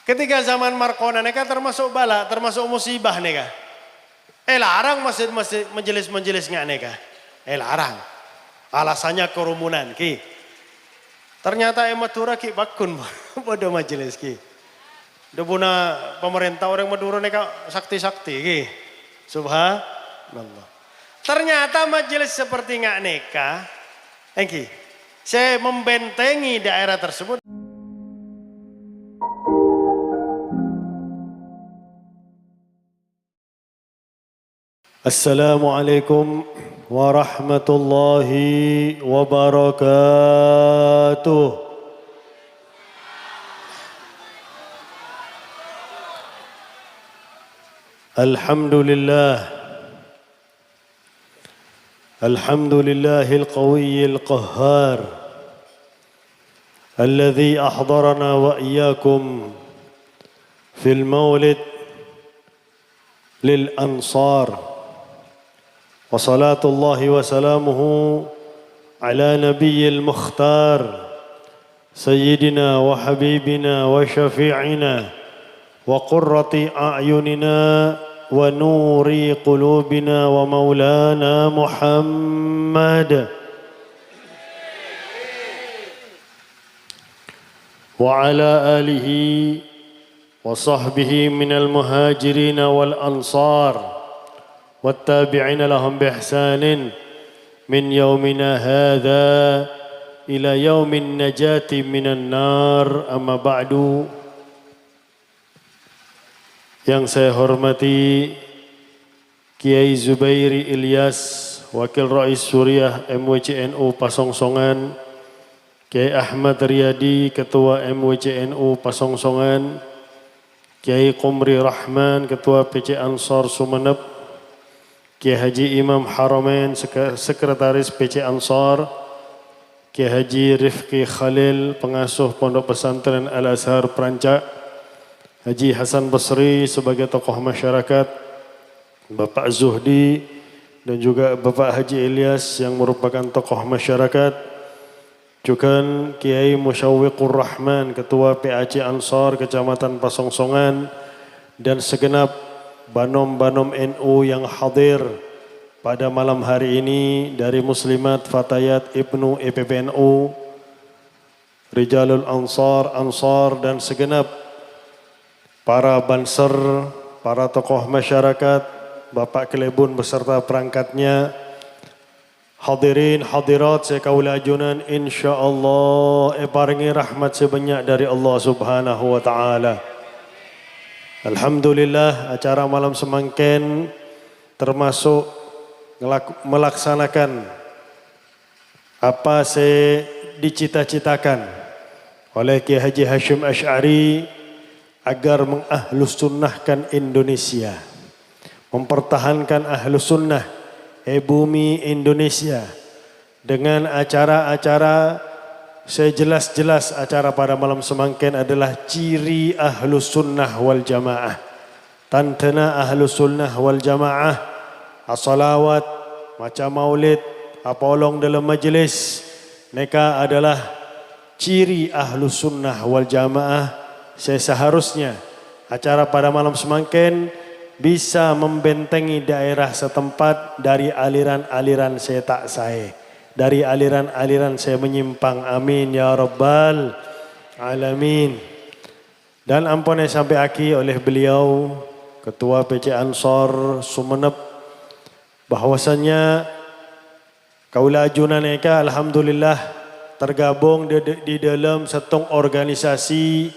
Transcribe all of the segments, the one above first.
Ketika zaman Markona neka termasuk bala, termasuk musibah neka. Larang masjid-masjid majelis-majelis ngak neka. Larang. Alasannya kerumunan ki. Ternyata Madura ki bakun pada majelis ki. Debuna pemerintah orang Madura neka sakti-sakti ki. Subhanallah. Ternyata majelis seperti ngak neka. Saya membentengi daerah tersebut. Assalamualaikum warahmatullahi wabarakatuh. Alhamdulillah. Alhamdulillahil qawiyyil qahhar. Alladhi ahdarana wa iyyakum fil maulid lil ansar. وصلاة الله وسلامه على نبي المختار سيدنا وحبيبنا وشفيعنا وقرة أعيننا ونور قلوبنا ومولانا محمد وعلى آله وصحبه من المهاجرين والأنصار والتابعين لهم بإحسان من يومنا هذا إلى يوم النجاة من النار أما بعد. Yang saya hormati Kiai Zubairi Ilyas, Wakil Rais Suriah MWCNU Pasongsongan, Kiai Ahmad Riyadi, Ketua MWCNU Pasongsongan, Kiai Qumri Rahman, Ketua PC Ansar Sumeneb, Kiai Haji Imam Haramain, Sekretaris PC Ansar, Kiai Haji Rifki Khalil, Pengasuh Pondok Pesantren Al-Azhar Perancak, Haji Hasan Basri sebagai tokoh masyarakat, Bapak Zuhdi dan juga Bapak Haji Ilyas yang merupakan tokoh masyarakat, juga Kiai Musyawwiqur Rahman, Ketua PAC Ansar Kecamatan Pasongsongan, dan segenap banom-banom NU yang hadir pada malam hari ini dari Muslimat, Fatayat, Ibnu, EPPNU, Rijalul Ansar dan segenap para banser, para tokoh masyarakat, Bapak Kelebun beserta perangkatnya, hadirin hadirat saya kaula ajunan insyaallah paringi rahmat sebanyak dari Allah Subhanahu wa taala. Alhamdulillah acara malam semangken termasuk melaksanakan apa saya dicita-citakan oleh Kiai Haji Hashim Asy'ari agar mengahlus sunnahkan Indonesia, mempertahankan ahlus sunnah bumi Indonesia dengan acara-acara. Sejelas-jelas acara pada malam semangken adalah ciri ahlus sunnah wal jamaah. Tantana ahlus sunnah wal jamaah, as-salawat, macam maulid, apolong dalam majlis. Mereka adalah ciri ahlus sunnah wal jamaah. Seharusnya acara pada malam semangken bisa membentengi daerah setempat dari aliran-aliran setak saya. Dari aliran-aliran saya menyimpang. Amin ya rabbal alamin. Dan ampun sampai akhir oleh beliau Ketua PC Ansar Sumeneb bahwasannya kaula ajunan eka alhamdulillah tergabung di dalam satu organisasi.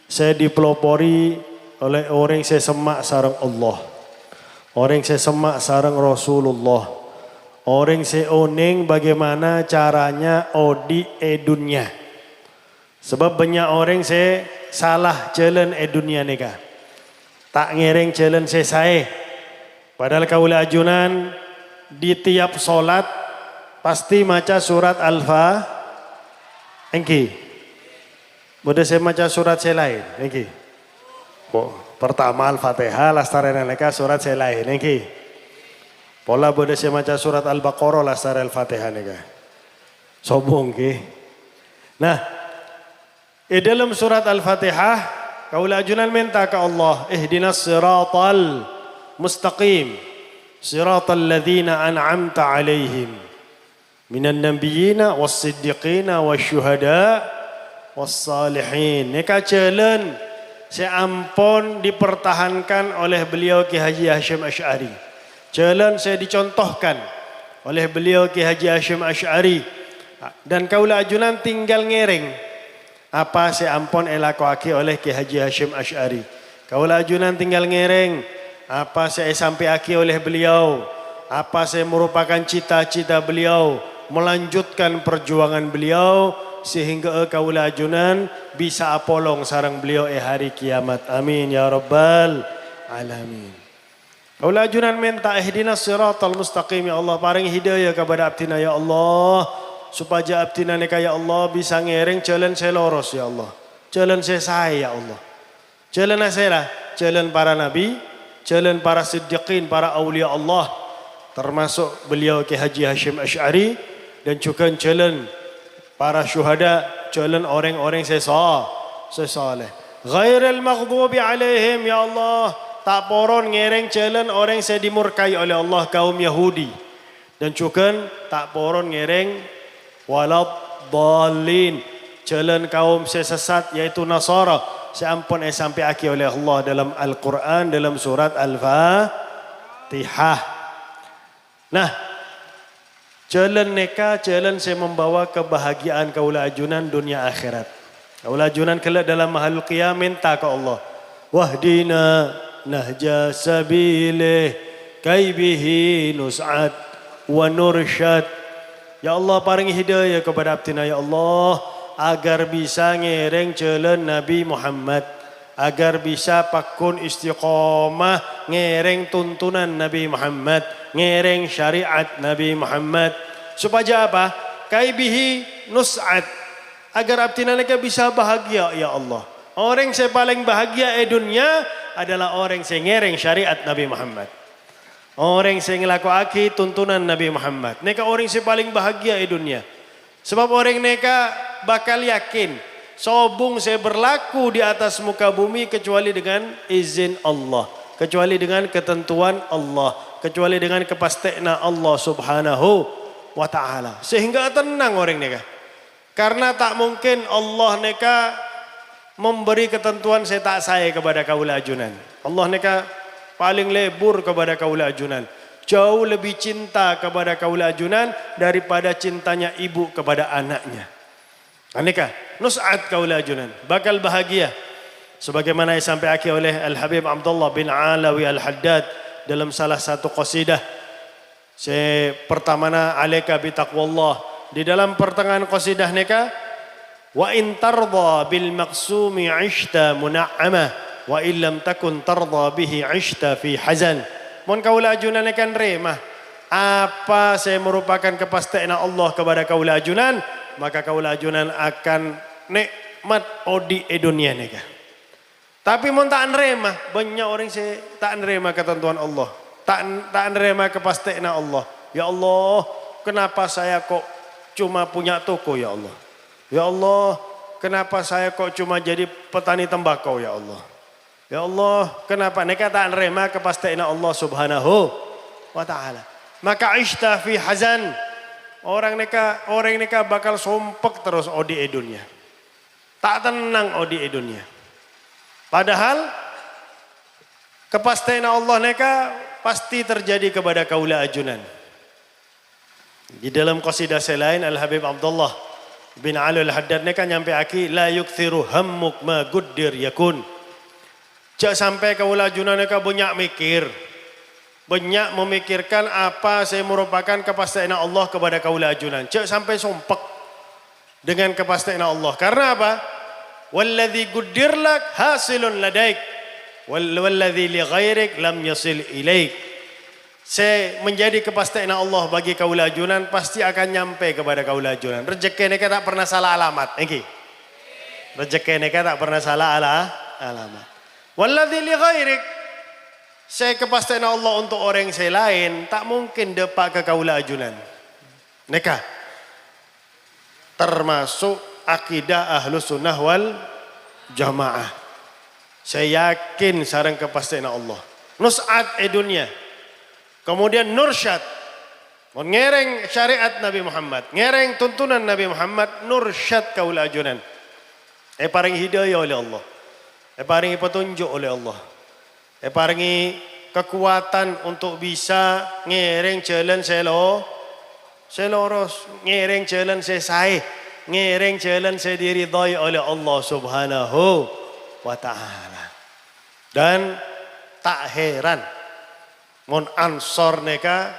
Saya dipelopori oleh orang saya semak sareng Allah, orang saya semak sareng Rasulullah. Orang seoning bagaimana caranya odi dunia. Sebab banyak orang saya salah jalan dunia neka. Tak ngereng jalan saya. Padahal kaula ajunan di tiap solat pasti maca surat Al-Fatihah. Engki. Mudah saya maca surat saya lain. Engki. Pertama Al-Fatihah lastaren neka surat saya lain. Engki. Pola boleh saya baca surat Al-Baqarah lah secara Al-Fatihah nih kah. Sobong ke. Nah, di dalam surat Al-Fatihah kaula ajunan minta ke Allah, ihdinas siratal mustaqim, siratal ladzina an'amta alaihim minan nabiyina was-siddiqina wasyuhada was-salihin. Neka jalan saya ampun dipertahankan oleh beliau Ki Haji Hashim Asy'ari. Jalan saya dicontohkan oleh beliau Ki Haji Hashim Asy'ari. Dan kaula ajunan tinggal ngereng apa saya ampun elakoake oleh Ki Haji Hashim Asy'ari. Kaula ajunan tinggal ngereng apa saya sampaiake oleh beliau, apa saya merupakan cita-cita beliau, melanjutkan perjuangan beliau sehingga kaula ajunan bisa apolong sarang beliau hari kiamat. Amin ya rabbal alamin. Kaula ajunan minta ihdinas siratal mustaqim, ya Allah paring hidayah kepada abdina ya Allah, supaya abdina neka ya Allah bisa ngereng jalan saya lurus ya Allah, jalan saya ya Allah, jalan saya jalan para nabi, jalan para siddiqin, para awliya Allah, termasuk beliau Ki Haji Hashim Asy'ari, dan juga jalan para syuhada, jalan orang-orang sesaleh. Ghairil maghdubi alaihim ya Allah, tak poron ngereng jalan orang saya dimurkai oleh Allah kaum Yahudi, dan juga tak poron ngereng walad dhalin jalan kaum sesat yaitu Nasara. Saya ampun sampai aki oleh Allah dalam Al-Quran dalam surat Al-Fatihah. Nah, jalan neka jalan saya membawa kebahagiaan kaula ajunan dunia akhirat. Kaula ajunan kelak dalam mahal qiyam minta ke Allah, wahdina nahja sabilih kaibihi nus'ad wa nursyad. Ya Allah paringi hidayah kepada abdina ya Allah agar bisa ngereng jalan Nabi Muhammad, agar bisa pakun istiqomah ngereng tuntunan Nabi Muhammad, ngereng syariat Nabi Muhammad. Supaya apa? Kaibihi nus'ad, agar abdina mereka bisa bahagia ya Allah. Orang yang paling bahagia di dunia adalah orang yang ngereng syariat Nabi Muhammad, orang yang ngelakuake tuntunan Nabi Muhammad. Mereka orang yang paling bahagia di dunia. Sebab orang mereka bakal yakin sobung saya berlaku di atas muka bumi kecuali dengan izin Allah, kecuali dengan ketentuan Allah, kecuali dengan kepastian Allah Subhanahu wa taala. Sehingga tenang orang mereka. Karena tak mungkin Allah mereka memberi ketentuan saya tak saya kepada kaula ajunan. Allah mereka paling lebur kepada kaula ajunan. Jauh lebih cinta kepada kaula ajunan daripada cintanya ibu kepada anaknya. Aneka nus'ad kaula ajunan bakal bahagia sebagaimana disampaikan oleh Al-Habib Abdullah bin Alawi Al-Haddad dalam salah satu qasidah. Pertamana alaika bi taqwallah, di dalam pertengahan qasidah neka, wa in tarda bil maqsumi 'ishta mun'ama wa illam takun tarda bihi 'ishta fi hazan. Mun kaula ajunan akan remah apa saya merupakan kepastian Allah kepada kaula ajunan, maka kaula ajunan akan nikmat odi dunia neka. Tapi mun tak remah, banyak orang saya tak remah ketentuan Allah, tak remah kepastian Allah. Ya Allah, kenapa saya kok cuma punya toko ya Allah? Ya Allah, kenapa saya kok cuma jadi petani tembakau ya Allah? Ya Allah, kenapa neka tak nerima kepastian Allah Subhanahu wa taala? Maka ishta fi hazan. Orang neka bakal sumpek terus odi dunia. Tak tenang odi dunia. Padahal kepastian Allah neka pasti terjadi kepada kaula ajunan. Di dalam qasidah selain Al-Habib Abdullah bin Ali Al-Haddad neka nyampe aki la yukthiru hammuk ma guddir yakun. Cak sampai kaula ajunan neka banyak mikir, banyak memikirkan apa saya merupakan kepastian Allah kepada kaula ajunan. Cak sampai sumpek dengan kepastian Allah. Karena apa? Walladzi guddir lak hasilun ladaik walladzi li ghairik lam yasil ilaik. Saya menjadi kepastian Allah bagi kaula ajunan pasti akan nyampe kepada kaula ajunan. Rezeki neka tak pernah salah alamat. Engki. Rezeki neka tak pernah salah alamat. Walladzi li ghairik, saya kepastian Allah untuk orang saya lain tak mungkin depak ke kaula ajunan. Neka termasuk akidah Ahlus Sunnah wal Jamaah. Saya yakin sarang kepastian Allah. Nus'at dunia. Kemudian nursyad. Ngereng syariat Nabi Muhammad. Ngereng tuntunan Nabi Muhammad. Nursyad kaula ajunan. Paring hidayah oleh Allah. Paringi petunjuk oleh Allah. Paringi kekuatan untuk bisa ngereng jalan seloros. Ngereng jalan sesai. Ngereng jalan diridhai oleh Allah subhanahu wa ta'ala. Dan tak heran mon ansor neka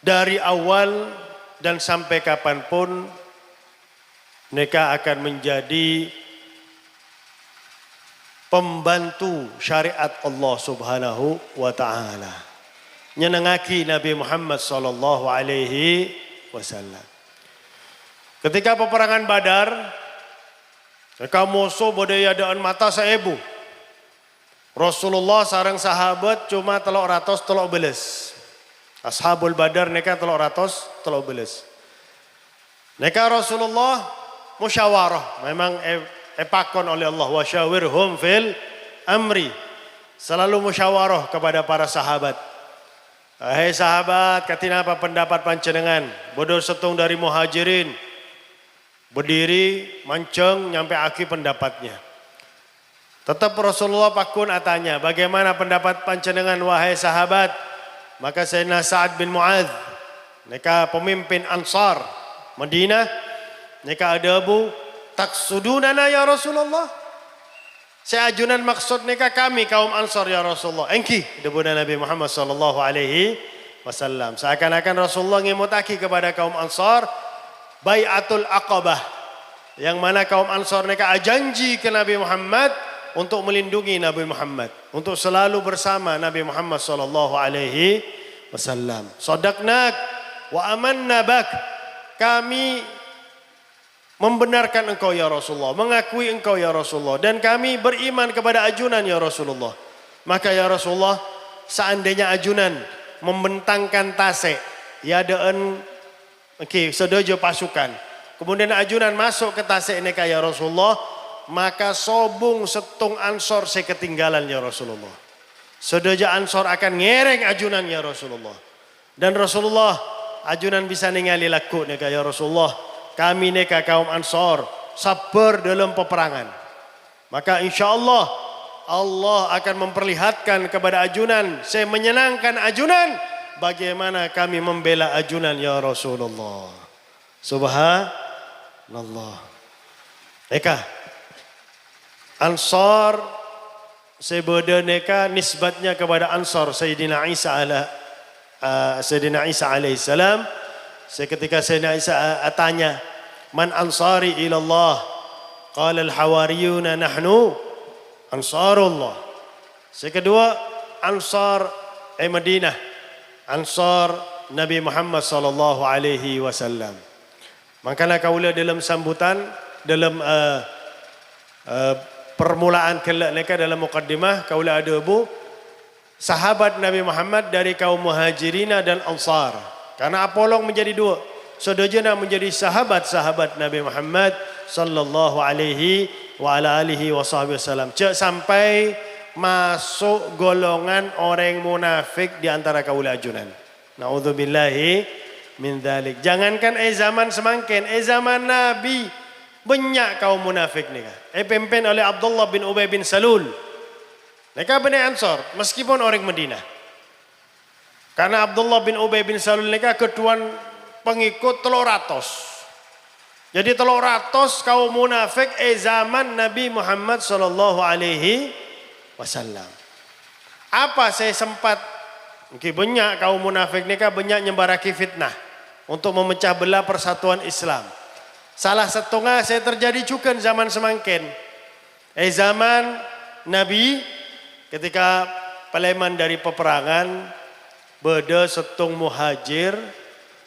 dari awal dan sampai kapanpun neka akan menjadi pembantu syariat Allah subhanahu wa ta'ala. Nyenengaki Nabi Muhammad sallallahu alaihi wasallam. Ketika peperangan Badar, mereka musuh bodayadaan mata saebu. Rasulullah sarang sahabat cuma 313. Ashabul Badar neka 313. Neka Rasulullah musyawarah. Memang epakon oleh Allah. Wasyawirhum fil amri. Selalu musyawarah kepada para sahabat. Hai sahabat, katina apa pendapat panjenengan? Bodoh setung dari muhajirin. Berdiri, manceng, nyampe akhir pendapatnya. Tetap Rasulullah pakun atanya, bagaimana pendapat panjenengan wahai sahabat? Maka Sayyidina Sa'ad bin Mu'adz, mereka pemimpin Ansar Madinah, mereka ada abu, taksudunana ya Rasulullah. Saya ajunan maksud mereka kami kaum Ansar ya Rasulullah. Engki debuna Nabi Muhammad sallallahu alaihi wasallam. Seakan-akan Rasulullah ngimutaki kepada kaum Ansar Bai'atul Aqabah, yang mana kaum Ansar mereka janji ke Nabi Muhammad untuk melindungi Nabi Muhammad, untuk selalu bersama Nabi Muhammad sallallahu alaihi wasallam. Sadaqnak wa amanna bak. Kami membenarkan engkau ya Rasulullah, mengakui engkau ya Rasulullah, dan kami beriman kepada ajunan ya Rasulullah. Maka ya Rasulullah, seandainya ajunan membentangkan tasik, ya daan sedojo pasukan, kemudian ajunan masuk ke tasik neka ya Rasulullah, maka sobung setung Ansor saya ketinggalan ya Rasulullah. Sedoja Ansor akan ngereng ajunan ya Rasulullah. Dan Rasulullah ajunan bisa ningali laku neka ya Rasulullah. Kami neka kaum Ansor sabar dalam peperangan. Maka insya Allah Allah akan memperlihatkan kepada ajunan, saya menyenangkan ajunan, bagaimana kami membela ajunan ya Rasulullah. Subhanallah. Eka Ansar sebeda neka nisbatnya kepada Ansar Sayyidina Isa alaihissalam. Seketika Sayyidina Isa tanya, man ansari ilallah? Qala al-hawariyuna nahnu ansarullah. Sekedua Ansar Madinah, Ansar Nabi Muhammad sallallahu alaihi wasallam. Makanya kaula dalam sambutan, dalam permulaan kelak mereka dalam mukaddimah, kaula ada bu sahabat Nabi Muhammad dari kaum Muhajirina dan Ansar. Karena apolong menjadi dua, sodojana menjadi sahabat-sahabat Nabi Muhammad sallallahu alaihi wa ala alihi wasallam. Cek sampai masuk golongan orang munafik di antara kaula ajunan. Naudzubillahi min dzalik. Jangankan zaman semangkin, zaman Nabi banyak kaum munafik ni. Pimpin oleh Abdullah bin Ubay bin Salul. Mereka Bani Ansar meskipun orang Madinah. Karena Abdullah bin Ubay bin Salul mereka ketuan pengikut 300. Jadi 300 kaum munafik zaman Nabi Muhammad sallallahu alaihi wasallam. Apa saya sempat mungkin banyak kaum munafik mereka banyak nyebaraki fitnah untuk memecah belah persatuan Islam. Salah setengah saya terjadi juga zaman semangkin. Zaman Nabi ketika peleman dari peperangan, beda setung muhajir,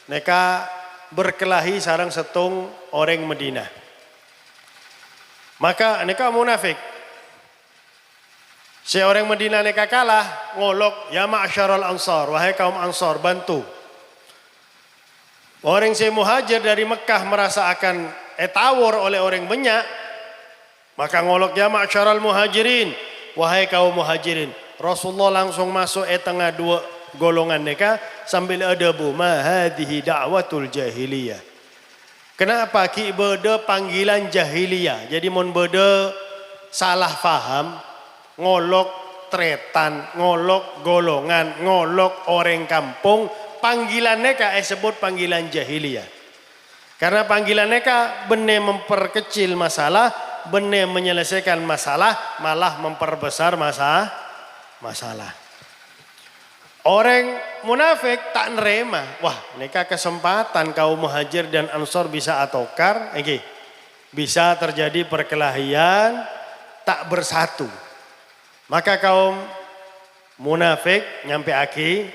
mereka berkelahi sarang setung orang Madinah. Maka mereka munafik. Si orang Madinah mereka kalah, ngolok, ya ma'asyarul ansar, wahai kaum Ansar, bantu. Orang si muhajir dari Mekah merasa akan tawur oleh orang banyak, Maka ngolok ya ma'syaral muhajirin, wahai kaum muhajirin. Rasulullah langsung masuk tengah dua golongan mereka sambil adabu ma hadhihi da'watul jahiliyah. Kenapa ki beda panggilan jahiliyah? Jadi mon beda salah faham, ngolok tretan, ngolok golongan, ngolok orang kampung, panggilan mereka sebut panggilan jahiliyah. Karena panggilan mereka benar memperkecil masalah, benar menyelesaikan masalah, malah memperbesar masalah. Orang munafik tak nerima. Wah, mereka kesempatan kaum muhajir dan ansor bisa atokar, bisa terjadi perkelahian, tak bersatu. Maka kaum munafik nyampe aki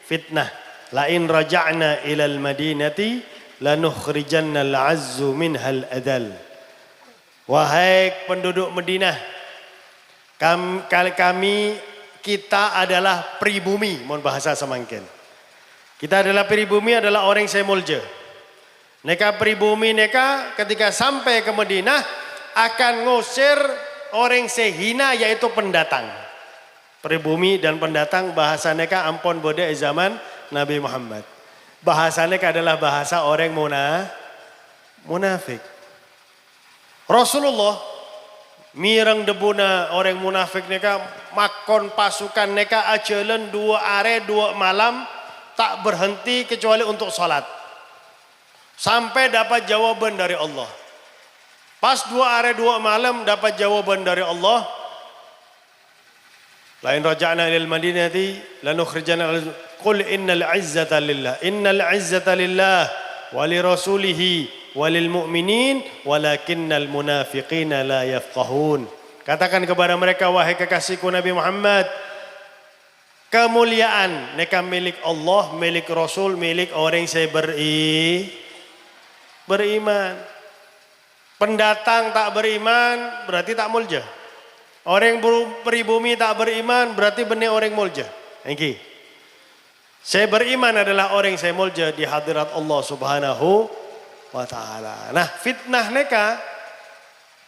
fitnah. Lain raja'na ilal madinati lanukhrijanna al-azzu minhal adal. Wahai penduduk Madinah, kami kita adalah pribumi, mohon bahasa semangkin. Kita adalah pribumi, adalah orang semolje. Neka pribumi neka ketika sampai ke Madinah akan ngusir orang sehina yaitu pendatang. Pribumi dan pendatang bahasa neka ampun bode zaman Nabi Muhammad. Bahasa neka adalah bahasa orang munafik. Rasulullah mireng debuna orang munafik neka makon pasukan neka ajalan 2 are 2 malam tak berhenti kecuali untuk salat. Sampai dapat jawaban dari Allah. Pas 2 are 2 malam dapat jawaban dari Allah. Lain raja'na ilal madinati lanukhrijanna qul innal izzata lillah. Innal izzata lillah wa li rasulihi walil mu'minin walakinnal munafiqina la yafqahun. Katakan kepada mereka, wahai kekasihku Nabi Muhammad, kemuliaan mereka milik Allah, milik Rasul, milik orang yang beriman. Pendatang tak beriman berarti tak mulja. Orang pribumi tak beriman berarti benar orang mulja. Saya beriman adalah orang saya mulja di hadirat Allah Subhanahu wa ta'ala. Nah, fitnah neka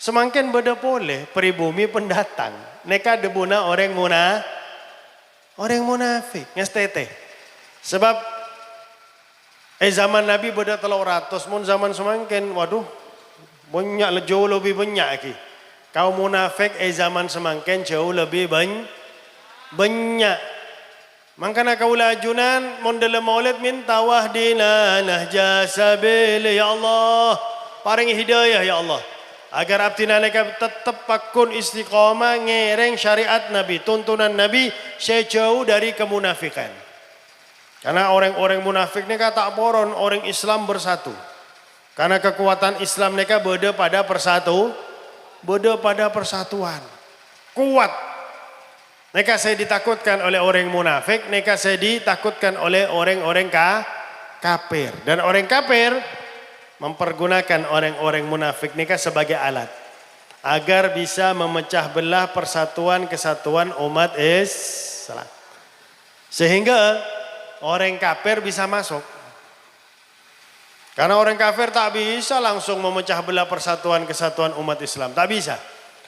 semakin beda boleh pribumi pendatang. Neka debuna orang munafik ngestete. Sebab zaman Nabi beda 300 mun zaman semakin waduh banyak jauh lebih banyak lagi. Kaum munafik zaman semakin jauh lebih banyak. Mangkana kaula ajunan mon dalam maulid minta wahdina nahja sabil ya Allah, paringi hidayah ya Allah agar abdina neka tetap pakun istiqamah ngereng syariat Nabi, tuntunan Nabi sejauh dari kemunafikan. Karena orang-orang munafik neka tak poron orang Islam bersatu. Karena kekuatan Islam neka beda pada persatuan. Kuat. Neka saya ditakutkan oleh orang munafik, neka saya ditakutkan oleh orang-orang kafir. Dan orang kafir mempergunakan orang-orang munafik neka sebagai alat. Agar bisa memecah belah persatuan kesatuan umat Islam. Sehingga orang kafir bisa masuk. Karena orang kafir tak bisa langsung memecah belah persatuan kesatuan umat Islam. Tak bisa.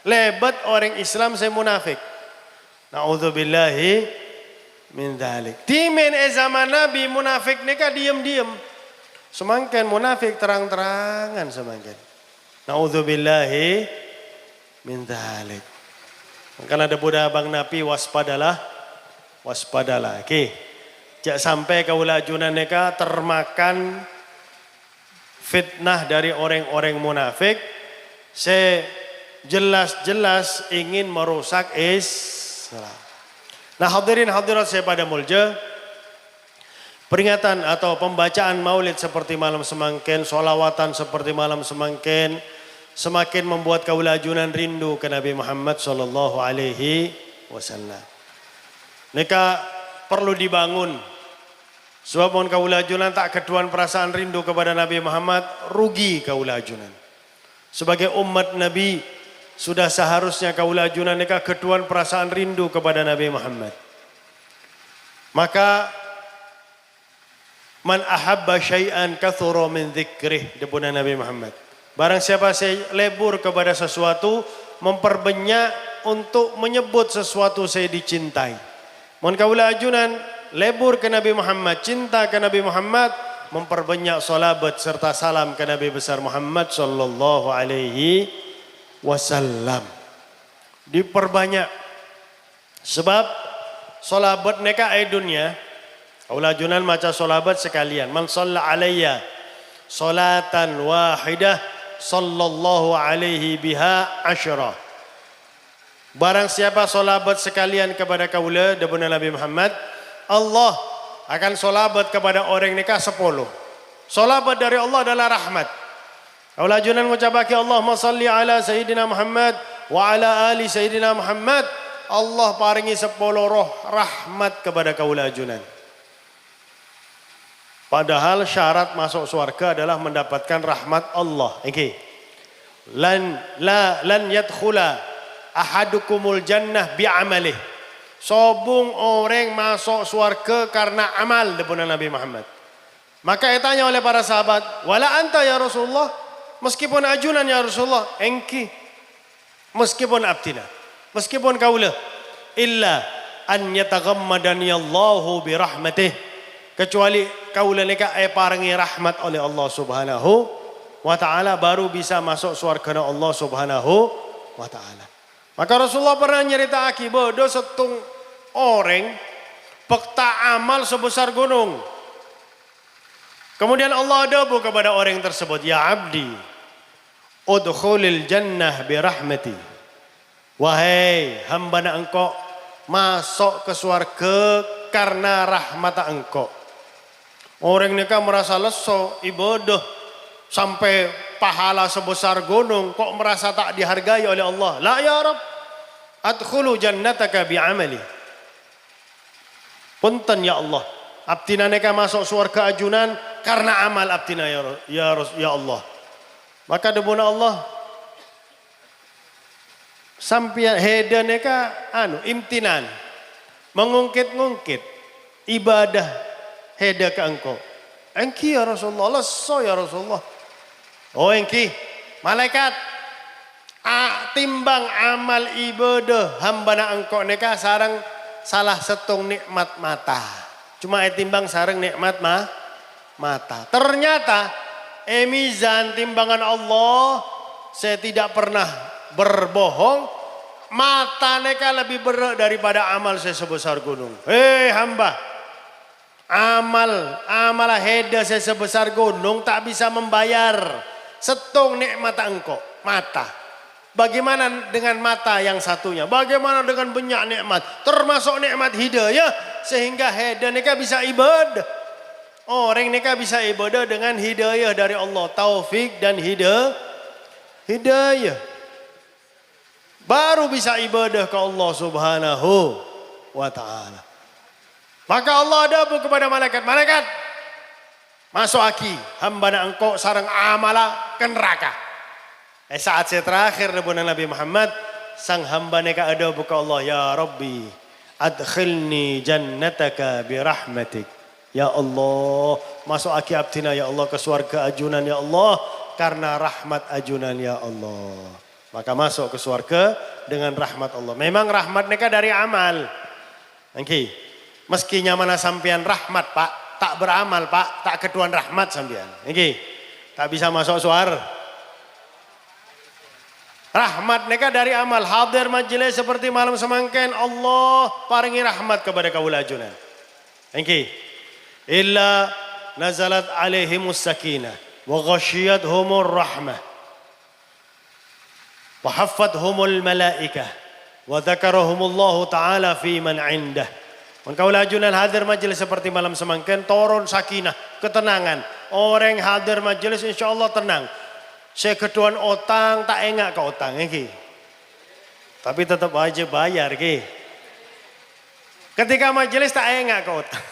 Lebat orang Islam saya munafik. Na'udzubillahi min dzalik. Timen zaman Nabi munafik neka diam-diam. Semakin munafik terang-terangan semakin. Na'udzubillahi min dzalik. Karena ada budak abang Nabi waspadalah. Jak sampai kaula ajunan neka termakan fitnah dari orang-orang munafik. Saya jelas-jelas ingin merusak Islam. Nah hadirin hadirat saya pada mulja, peringatan atau pembacaan maulid seperti malam semangkin, solawatan seperti malam semangkin, semakin membuat kaula ajunan rindu ke Nabi Muhammad sallallahu alaihi wasallam. Neka perlu dibangun. Sebab mohon kaula ajunan tak keduan perasaan rindu kepada Nabi Muhammad, rugi kaula ajunan. Sebagai umat Nabi sudah seharusnya kaula ajunan neka keduan perasaan rindu kepada Nabi Muhammad. Maka man ahabba syai'an kathura min dzikrih, debuna Nabi Muhammad. Barang siapa saya lebur kepada sesuatu, memperbanyak untuk menyebut sesuatu saya dicintai. Mohon kaula ajunan lebur ke Nabi Muhammad, cinta ke Nabi Muhammad, memperbanyak salabat serta salam ke Nabi besar Muhammad sallallahu alaihi wasallam. Diperbanyak sebab salabat neka dunia. Kaula ajunan maca salabat sekalian. Man shalla alayya salatan wahidah sallallahu alaihi biha asyra. Barang siapa salabat sekalian kepada kaula daripada Nabi Muhammad, Allah akan salabat kepada orang nikah 10. Salabat dari Allah adalah rahmat. Kaula ajunan ngucapake Allahumma salli ala sayyidina Muhammad wa ala ali sayyidina Muhammad. Allah paringi 10 roh rahmat kepada kaula ajunan. Padahal syarat masuk surga adalah mendapatkan rahmat Allah. Okay. Lan yadkhula ahadukumul jannah bi'amalih. Sobung orang masuk surga karena amal daripada Nabi Muhammad. Maka ditanya oleh para sahabat, wala anta ya Rasulullah, meskipun ajunan ya Rasulullah, engki, meskipun abdina, meskipun kaula, illa an yataghammadani Allahu birahmatih, kecuali kaula nika paringi rahmat oleh Allah Subhanahu wa taala baru bisa masuk surga Allah Subhanahu wa taala. Maka Rasulullah pernah nyerita bodoh setung orang pekta amal sebesar gunung. Kemudian Allah adabu kepada orang tersebut, ya abdi, udkhulil jannah birahmati. Wahai hamba engkau, masuk ke surga karena rahmat engkau. Orang ini kan merasa lesu ibadah sampai pahala sebesar gunung, kok merasa tak dihargai oleh Allah. La ya Rabb, adkhulu jannataka bi'amali. Punten ya Allah, abdina neka masuk surga ajunan karena amal abdina ya Allah. Maka debuna Allah sampai heda neka imtinan, mengungkit-ngungkit ibadah heda ke engkau. Engki ya Rasulullah, leso ya Rasulullah. Oh engki, malaikat timbang amal ibadah hamba na engkau neka sarang salah setung nikmat mata. Cuma timbang sarang nikmat mata. Ternyata mizan timbangan Allah, saya tidak pernah berbohong, mata neka lebih berat daripada amal saya sebesar gunung. Hei hamba, amal heda saya sebesar gunung tak bisa membayar setung nikmat engkau, mata. Bagaimana dengan mata yang satunya? Bagaimana dengan banyak nikmat? Termasuk nikmat hidayah, sehingga heda neka bisa ibadah. Orang neka bisa ibadah dengan hidayah dari Allah, taufik dan hidayah. Baru bisa ibadah ke Allah Subhanahu wa taala. Maka Allah adabu kepada malaikat, malaikat masuk aki hamba na engkau sarang amala ke neraka. Saat saya terakhir daripada Nabi Muhammad, sang hamba neka adabu ke Allah, ya Rabbi adkhilni jannataka birahmatik. Ya Allah, masuk aki abdina ya Allah ke surga ajunan ya Allah karena rahmat ajunan ya Allah. Maka masuk ke surga dengan rahmat Allah. Memang rahmat neka dari amal. Okay. Meskinya mana sampean rahmat Pak, tak beramal Pak, tak ketuan rahmat sampean. Okay. Tak bisa masuk surga. Rahmat neka dari amal. Hadir majelis seperti malam semangkin, Allah paringi rahmat kepada kaula ajunan. Okay. Illa nazalat alaihimus sakinah wa ghasyiyatuhumur rahmah wa haffathumul malaikah wa dzakarahumullahu taala fi man indah. Kaula ajunan hadir majelis seperti malam semangkin, turun sakinah, ketenangan. Orang hadir majelis insyaallah tenang. Saya ketuan otang tak engak ke otang iki. Tapi tetap wajib bayar iki. Ketika majelis tak engak ke otang.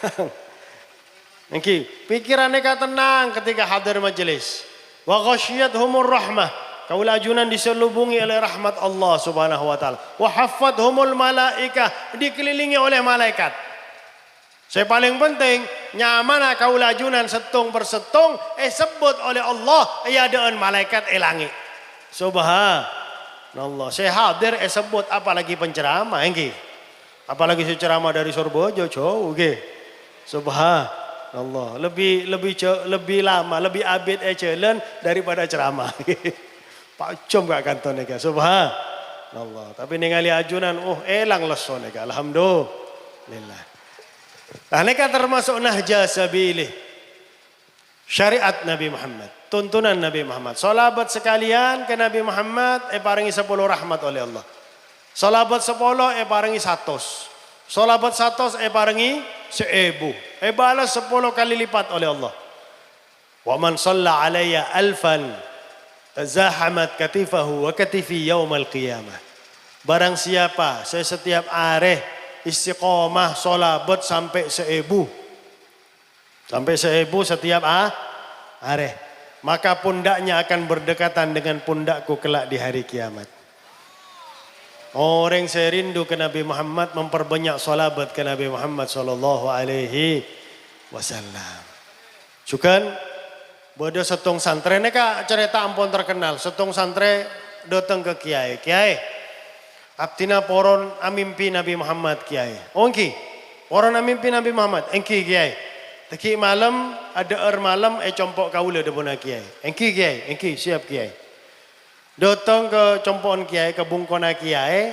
Iki, pikirannya ka tenang ketika hadir majelis. Wa ghasyiyatuhumur rahmah. Kaula ajunan diselubungi oleh rahmat Allah Subhanahu wa taala. Wa haffathumul malaikah, dikelilingi oleh malaikat. Saya paling penting nyamana kaula ajunan setung bersetung sebut oleh Allah ayadaan malaikat elangi. Allah. Saya hadir sebut apalagi penceramah engki. Apalagi saya ceramah dari Surabaya jauh nggih. Subhanallah. Lebih lama, lebih abid jalan daripada ceramah. Pak Jom gak kanton nika. Subhanallah. Tapi ningali ajunan elang leso nika. Alhamdulillah. Nah nika termasuk nahja sabilih. Syariat Nabi Muhammad, tuntunan Nabi Muhammad. Salabat sekalian ke Nabi Muhammad paringi 10 rahmat oleh Allah. Salabat 10 paringi 100. Salabat 100 paringi 1000. Balas 10 kali lipat oleh Allah. Wa man shalla alayya alfan tazahamat katifahu wa katifi yaumal qiyamah. Barang siapa saya setiap areh istiqomah salabat sampai 1000. Sampai 1000 setiap areh. Maka pundaknya akan berdekatan dengan pundakku kelak di hari kiamat. Orang saya rindu ke Nabi Muhammad memperbanyak salabat ke Nabi Muhammad sallallahu alaihi wasallam. Cukan bodoh setong santre neka cerita ampun terkenal. Setong santre datang ke kiai. Kiai, abtina poron amimpi Nabi Muhammad kiai. Ongki, poron amimpi Nabi Muhammad. Engki kiai. Teki malam ada malam compok kaula debona kiai. Engki kiai, engki siap kiai. Datang ke compon kiai, ke bungkona kiai.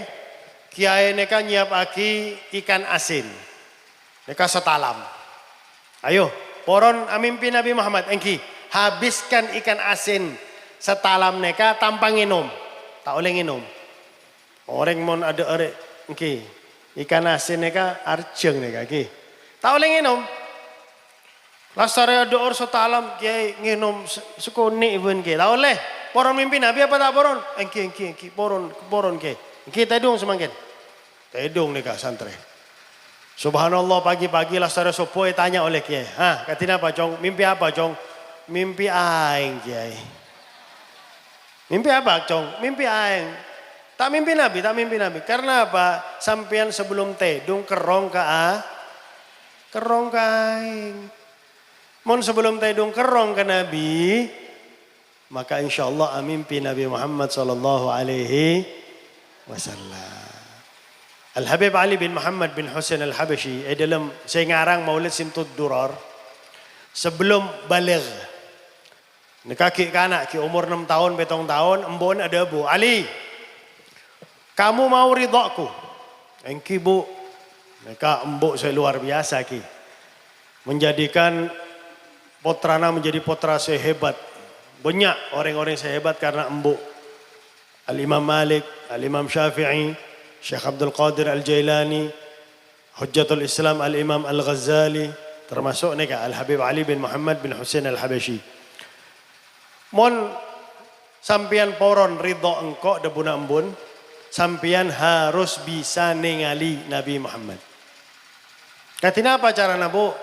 Kiai neka nyiap aki ikan asin. Neka setalam. Ayo, poron amimpi Nabi Muhammad. Engki, habiskan ikan asin setalam neka tanpa nginum. Tak boleh nginum. Orang mon ada engki. Ikan asin neka arjeng neka ki. Tak boleh nginum. Lasare ada orang setalam kiai nginum sukoni ibun kiai. Tak boleh. Poron mimpi Nabi apa tak poron? Engki poron kiai. Engki tedung semangkin. Tedung nih kak santre. Subhanallah pagi-pagi lasare sopoe tanya oleh kiai. Katina apa cong? Mimpi apa cong? Mimpi aing kiai. Mimpi apa cong? Mimpi aing. Tak mimpi Nabi, tak mimpi Nabi. Karena apa? Sampian sebelum tedung kerong ke aing. Mon sebelum tedung kerong ke Nabi, maka insya Allah amimpi Nabi Muhammad sallallahu alaihi wasallam. Al-Habib Ali bin Muhammad bin Husain Al-Habashi dalam saya ngarang Maulid Simtud Durar sebelum baligh. Kaki anak ki umur 6 tahun, 7 tahun, embon ada bu Ali. Kamu mau ridhaku? Engki bu. Mereka embuk saya luar biasa ki. Menjadikan Potrana menjadi potra sehebat. Banyak orang-orang sehebat karena embuk. Al-Imam Malik, Al-Imam Syafi'i, Syekh Abdul Qadir Al-Jailani, Hujjatul Islam Al-Imam Al-Ghazali, termasuk nika Al-Habib Ali bin Muhammad bin Husain Al-Habashi. Mon sampian poron ridho engkau debuna embun, sampian harus bisa ningali Nabi Muhammad. Katina apa cara nabu?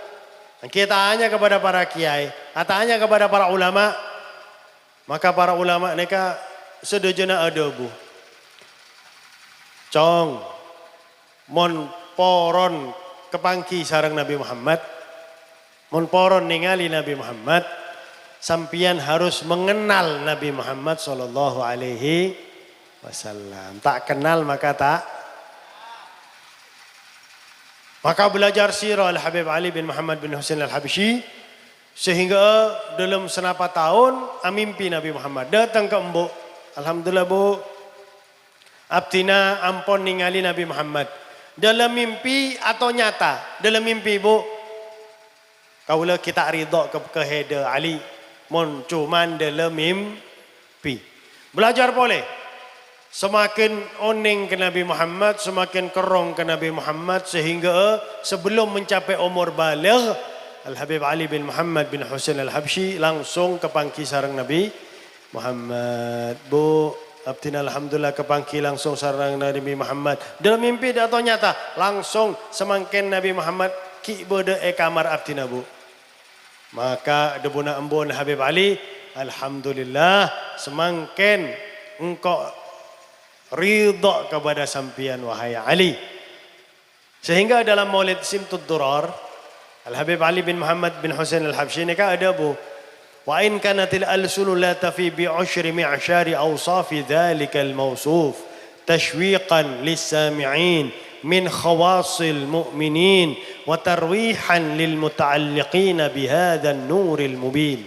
Kita tanya kepada para kiai, tanya kepada para ulama, maka para ulama mereka sedejana ada bu. Cong, mon poron kepangki sarang Nabi Muhammad, mon poron ningali Nabi Muhammad, sampian harus mengenal Nabi Muhammad sallallahu alaihi wasallam. Tak kenal maka tak. Maka belajar sirah Al-Habib Ali bin Muhammad bin Husain Al-Habashi sehingga dalam senapa tahun amimpi Nabi Muhammad datang ke embuk. Alhamdulillah bu. Abtina ampon ningali Nabi Muhammad. Dalam mimpi atau nyata? Dalam mimpi bu. Kaulah kita ridha ke heda Ali. Mon cuman dalam mimpi. Belajar boleh. Semakin oning ke Nabi Muhammad, semakin kerong ke Nabi Muhammad sehingga sebelum mencapai umur baligh, Al-Habib Ali bin Muhammad bin Husain Al-Habashi langsung ke pangki sarang Nabi Muhammad. Bu, abtina alhamdulillah ke pangki langsung sarang Nabi Muhammad. Dalam mimpi atau nyata, langsung semakin Nabi Muhammad ki bode kamar abtina bu. Maka debuna embun Habib Ali, alhamdulillah semakin engkau ridha kepada sampian wahai Ali. Sehingga dalam Maulid Simtud Durar, Al-Habib Ali bin Muhammad bin Husain Al-Habashi ini ada bu. Wa in kanatil alsunu la tafi bi ushri mi'syari awsafi dhalikal mawsuf tashwiqan lis-sami'in min khawasil mu'minin wa tarwihan lil muta'alliqina bihadzal nuril mubin.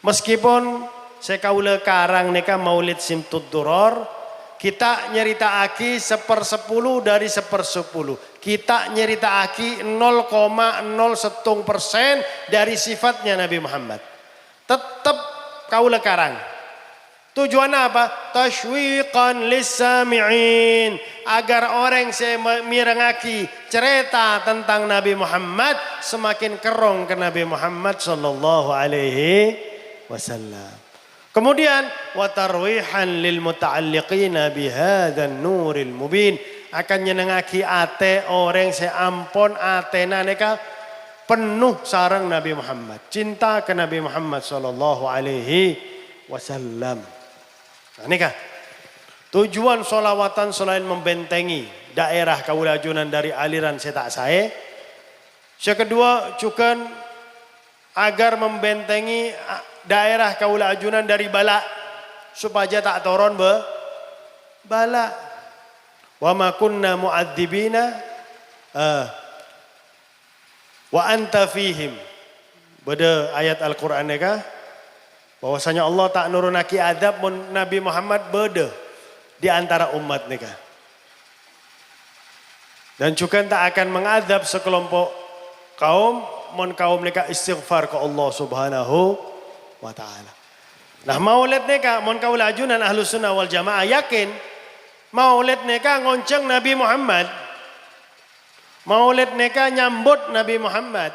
Meskipun sekaula karang neka Maulid Simtud Duror, kita nyeritaaki 1/10 dari 1/10. Kita nyeritaaki 0,01% dari sifatnya Nabi Muhammad. Tetap kaula karang. Tujuannya apa? Tashwiqan lis-sami'in. Agar orang yang mirengaki cerita tentang Nabi Muhammad semakin kerong ke Nabi Muhammad sallallahu alaihi wasallam. Kemudian wa tarwihan lil muta'alliqina bihadzal nuril mubin. Akan nyenengaki ate orang seampun atena neka penuh sarang Nabi Muhammad. Cinta ke Nabi Muhammad sallallahu alaihi wasallam. Nah, nikah. Tujuan solawatan selain membentengi daerah Kaulajunan dari aliran setak sae. Yang kedua juga agar membentengi daerah Kaulajunan dari bala supaya tak turun bala. Wa ma kunna mu'adzibina wa anta fihim. Beda ayat Al-Quran kah? Bahwasanya Allah tak nurunaki adab Nabi Muhammad beda di antara umat nikah. Dan juga tak akan mengadab sekelompok kaum kaum nikah istighfar ke Allah Subhanahu wa taala. Nah, maulid nikah kaulajunan Ahlus Sunnah wal Jamaah yakin maulid nikah ngonceng Nabi Muhammad. Maulid nikah nyambut Nabi Muhammad.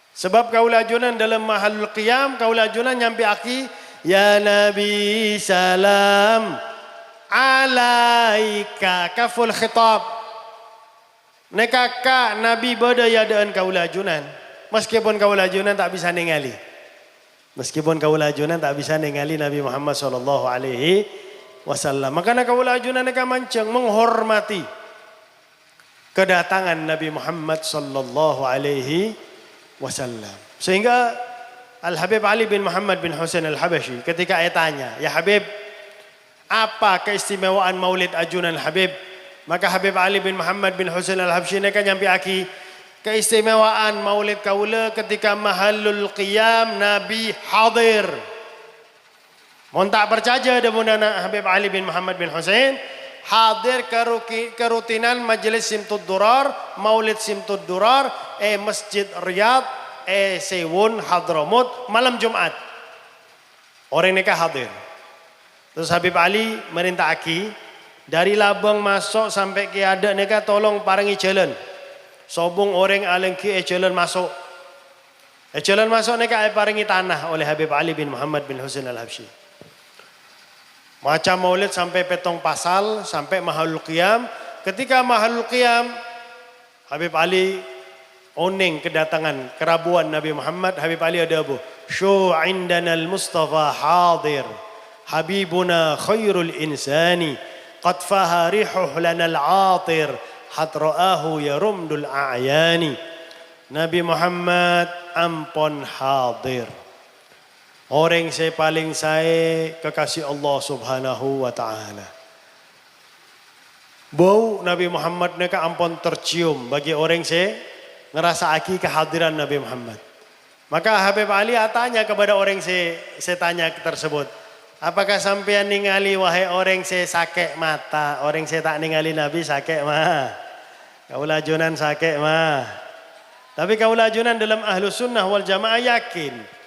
Sebab kaulajunan dalam mahalul qiyam kaulajunan nyampi aki ya Nabi salam alaika kaful khitab. Nekaka Nabi berdaya dengan kaulajunan. Meskipun kaulajunan tak bisa ningali. Meskipun kaulajunan tak bisa ningali Nabi Muhammad sallallahu alaihi wasallam. Makanya kaulajunan neka manceng menghormati kedatangan Nabi Muhammad sallallahu alaihi wasallam. Sehingga Al-Habib Ali bin Muhammad bin Husain Al-Habashi ketika tanya, "Ya Habib, apa keistimewaan Maulid Ajunan Habib?" Maka Habib Ali bin Muhammad bin Husain Al-Habashi neka nyampi aki keistimewaan Maulid kaula ketika mahalul qiyam Nabi hadir. Mohon tak percaya demuna Habib Ali bin Muhammad bin Husain hadir kerutinan majelis Simtud Durar, Maulid Simtud Durar, Masjid Riyadh, Sewun, Hadramut, malam Jumat. Orang nikah hadir. Terus Habib Ali merintah aki, dari Labang masuk sampai ke ada nikah tolong parangi jalan. Sobong orang alengki jalan masuk. Jalan masuk nikah parangi tanah oleh Habib Ali bin Muhammad bin Husain Al-Habsyi. Macam maulid sampai petong pasal, sampai mahalul qiyam. Ketika mahalul qiyam, Habib Ali oning kedatangan kerabuan Nabi Muhammad. Habib Ali ada apa? Syu indana al-Mustafa hadir. Habibuna khairul insani. Qad faharihuh lana al-atir. Hatra'ahu yarumdul a'yani. Nabi Muhammad ampun hadir. Orang saya paling saya kekasih Allah Subhanahu wa taala. Bau Nabi Muhammad neka ampun tercium bagi orang saya ngerasa aki kehadiran Nabi Muhammad. Maka Habib Ali tanya kepada orang saya tanya tersebut, apakah sampean ningali wahai orang saya sakit mata, orang saya tak ningali Nabi sakit mah. Kaulajunan sakit mah. Tapi kaulajunan dalam Ahlus Sunnah wal Jamaah yakin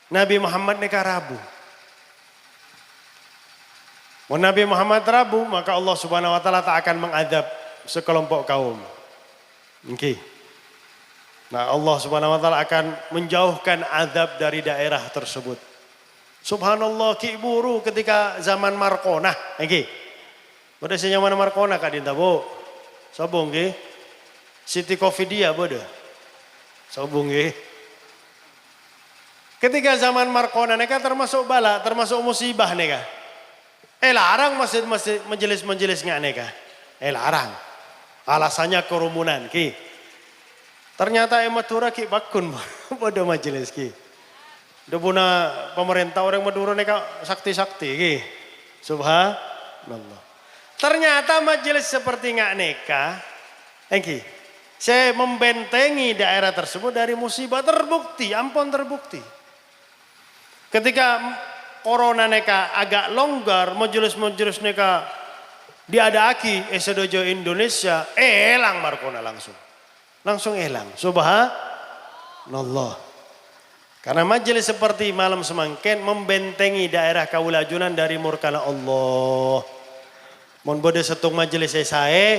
Nabi Muhammad neka rabu. Mau Nabi Muhammad rabu, maka Allah Subhanahu wa taala tak akan mengadab sekelompok kaum. Okay. Nah, Allah Subhanahu wa taala akan menjauhkan azab dari daerah tersebut. Subhanallah ki buru ketika zaman Markona, nggih. Bodoh zaman Markona kadinta, Bu. Sobong nggih. Siti Covidia bodoh. Sobong nggih. Ketika zaman Markona neka termasuk bala, termasuk musibah neka. Larang masjid-masjid majelis-majelis nggak neka. Larang. Alasannya kerumunan ki. Ternyata ematura ki bakun bodoh majelis ki. Debuna pemerintah orang Madura neka sakti-sakti ki. Subhanallah. Ternyata majelis seperti ngak neka, engki, saya membentengi daerah tersebut dari musibah terbukti, ampun terbukti. Ketika corona neka agak longgar, majelis-majelis neka diadaki sedojo Indonesia, elang markona langsung elang. Subhanallah. Karena majelis seperti malam semangken membentengi daerah Kaulajunan dari murkana Allah. Mon bode setung majelis saya,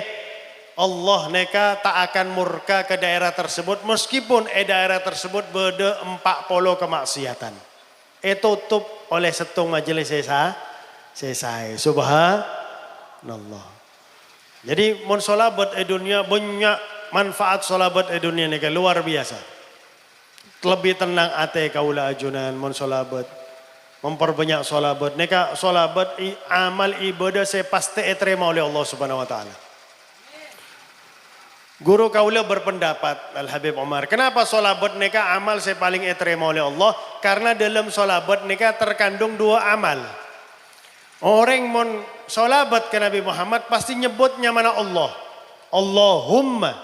Allah neka tak akan murka ke daerah tersebut meskipun daerah tersebut bode 40 kemaksiatan. Tutup oleh setung majelis saya. Subhanallah. Jadi mon solabat dunia banyak manfaat solabat dunia neka luar biasa. Lebih tenang ate kaula ajunan mon solabat, memperbanyak solabat. Neka solabat amal ibadah saya pasti terima oleh Allah Subhanahu Wa Taala. Guru kaula berpendapat Al Habib Omar, kenapa solabat neka amal saya paling terima oleh Allah? Karena dalam solabat neka terkandung dua amal. Orang mon solabat ke Nabi Muhammad pasti nyebutnya mana Allah. Allahumma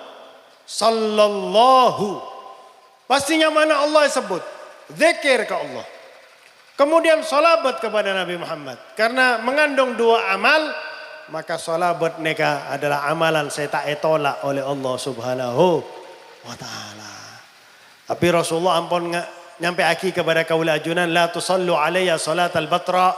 sallallahu. Pastinya mana Allah sebut. Zikir ke Allah. Kemudian salabat kepada Nabi Muhammad. Karena mengandung dua amal. Maka salabat neka adalah amalan saya tak tolak oleh Allah Subhanahu Wa Ta'ala. Tapi Rasulullah ampun nyampe aki kepada kaula ajunan. La tusallu alaiya salat al-batra.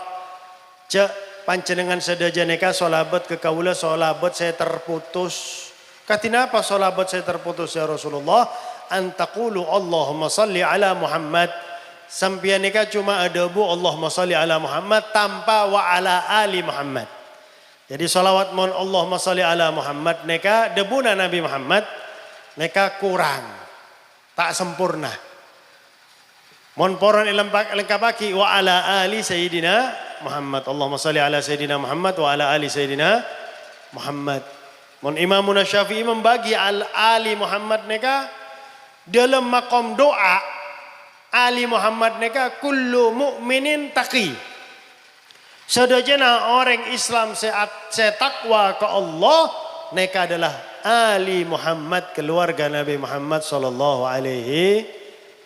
Cek pancenengan sedaja neka salabat ke kaula. Salabat saya terputus. Katina apa salabat saya terputus ya Rasulullah? Antaqulu Allahumma salli ala Muhammad. Sampian neka cuma ada bu Allahumma salli ala Muhammad tanpa wa ala ali Muhammad. Jadi salawat mon Allahumma salli ala Muhammad neka debuna Nabi Muhammad neka kurang. Tak sempurna. Mon poron lengkapaki wa ala ali Sayyidina Muhammad. Allahumma salli ala Sayyidina Muhammad wa ala ali Sayyidina Muhammad. Mon Imamuna Syafi'i membagi al ali Muhammad neka dalam makom doa Ali Muhammad neka kullu mu'minin taqi. Sedajana orang Islam setakwa ke Allah neka adalah Ali Muhammad keluarga Nabi Muhammad sallallahu alaihi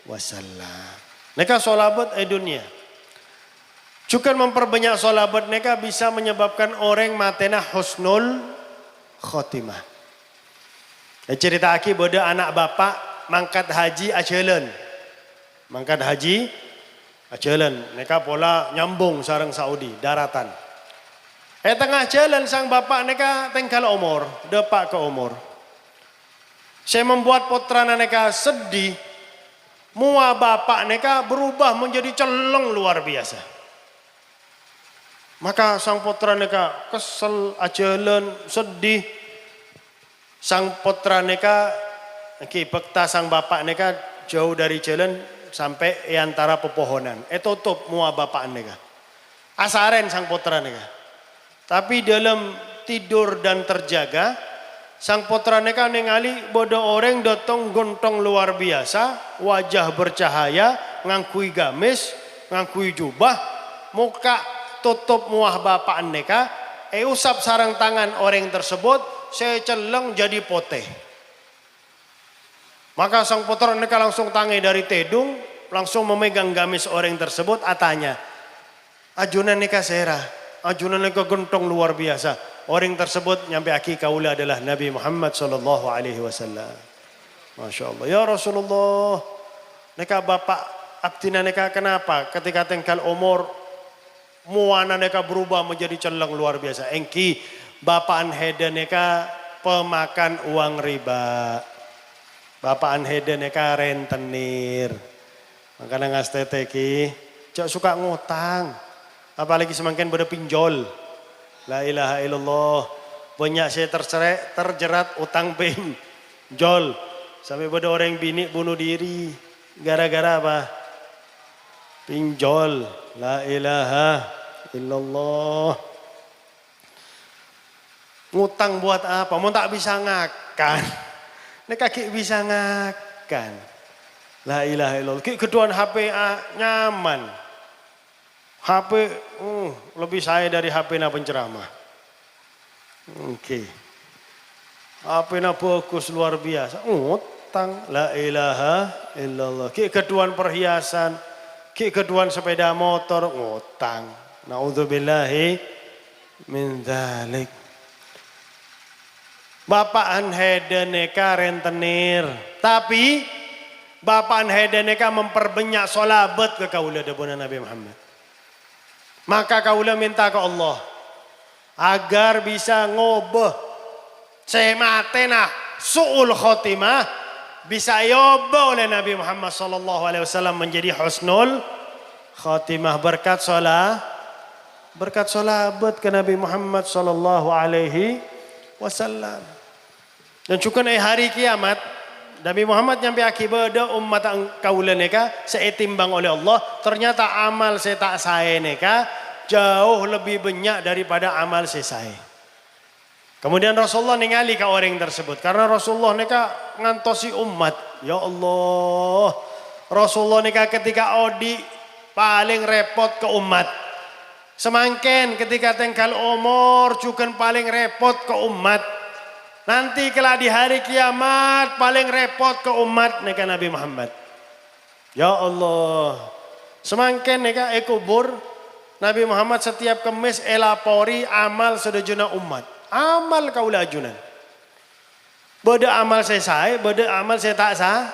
wasallam. Neka solabat dunia. Cukup memperbanyak solabat neka bisa menyebabkan orang matena husnul khotimah. Cerita aki bodoh anak bapak mangkat haji acelen. Mangkat haji acelen. Neka pola nyambung sarang Saudi daratan. Tengah jalan sang bapak neka tengkal umur, depak ke umur. Saya membuat putra neka sedih. Mua bapak neka berubah menjadi celeng luar biasa. Maka sang putra neka kesel acelen, sedih. Sang putra neka bekta sang bapak neka jauh dari jalan sampai antara pepohonan. Tutup mua bapak neka. Asaren sang putra neka. Tapi dalam tidur dan terjaga, sang putra neka ningali bodoh orang datang gontong luar biasa, wajah bercahaya, ngangkui gamis, ngangkui jubah, muka tutup muah bapak neka, usap sarang tangan orang tersebut, saya celeng jadi poteh. Maka sang putra neka langsung tangi dari tedung, langsung memegang gamis orang tersebut, atanya, ajunan neka serah, ajunan neka gentong luar biasa. Orang tersebut nyampe aki kaula adalah Nabi Muhammad sallallahu alaihi wasallam. Masya Allah. Ya Rasulullah, neka bapak abtina neka kenapa? Ketika tengkal umur, muana neka berubah menjadi celeng luar biasa. Engki bapak anheda neka pemakan uang riba. Bapak anheda neka rentenir. Makanya ngasteteki, cok suka ngutang. Apalagi semakin pada pinjol. La ilaha illallah. Banyak saya terjerat utang pinjol. Sampai pada orang bini bunuh diri. Gara-gara apa? Pinjol. La ilaha illallah. Ngutang buat apa? Mau tak bisa ngakan. Ini kaki bisa ngakan. La ilaha illallah. Keduan HP nyaman. HP lebih saya dari HP na penceramah. Oke. HP na bagus luar biasa. Ngutang. La ilaha illallah. Keduan perhiasan. Keduan sepeda motor. Ngutang. Na'udzubillahi min dzalik. Bapaan hedeneka rentenir. Tapi bapaan hedeneka memperbanyak solabat ke kaula debuna Nabi Muhammad. Maka kaula minta ke Allah agar bisa ngobah sematena su'ul khotimah bisa yoba oleh Nabi Muhammad sallallahu alaihi wasallam menjadi husnul khotimah berkat solabat ke Nabi Muhammad sallallahu alaihi wasallam. Dan cukup hari kiamat Nabi Muhammad nyampe akibat umat kaula neka seitimbang oleh Allah. Ternyata amal saya tak saya neka jauh lebih banyak daripada amal saya. Kemudian Rasulullah ningali ke orang tersebut. Karena Rasulullah neka ngantosi umat. Ya Allah. Rasulullah neka ketika odi paling repot ke umat. Semangken ketika tengkal umur cukan paling repot ke umat. Nanti kelak di hari kiamat paling repot ke umat neka Nabi Muhammad. Ya Allah. Semangken neka kubur Nabi Muhammad setiap kemis elapori amal sedejuna umat. Amal kaula ajunan. Beda amal saya, beda amal saya tak sah.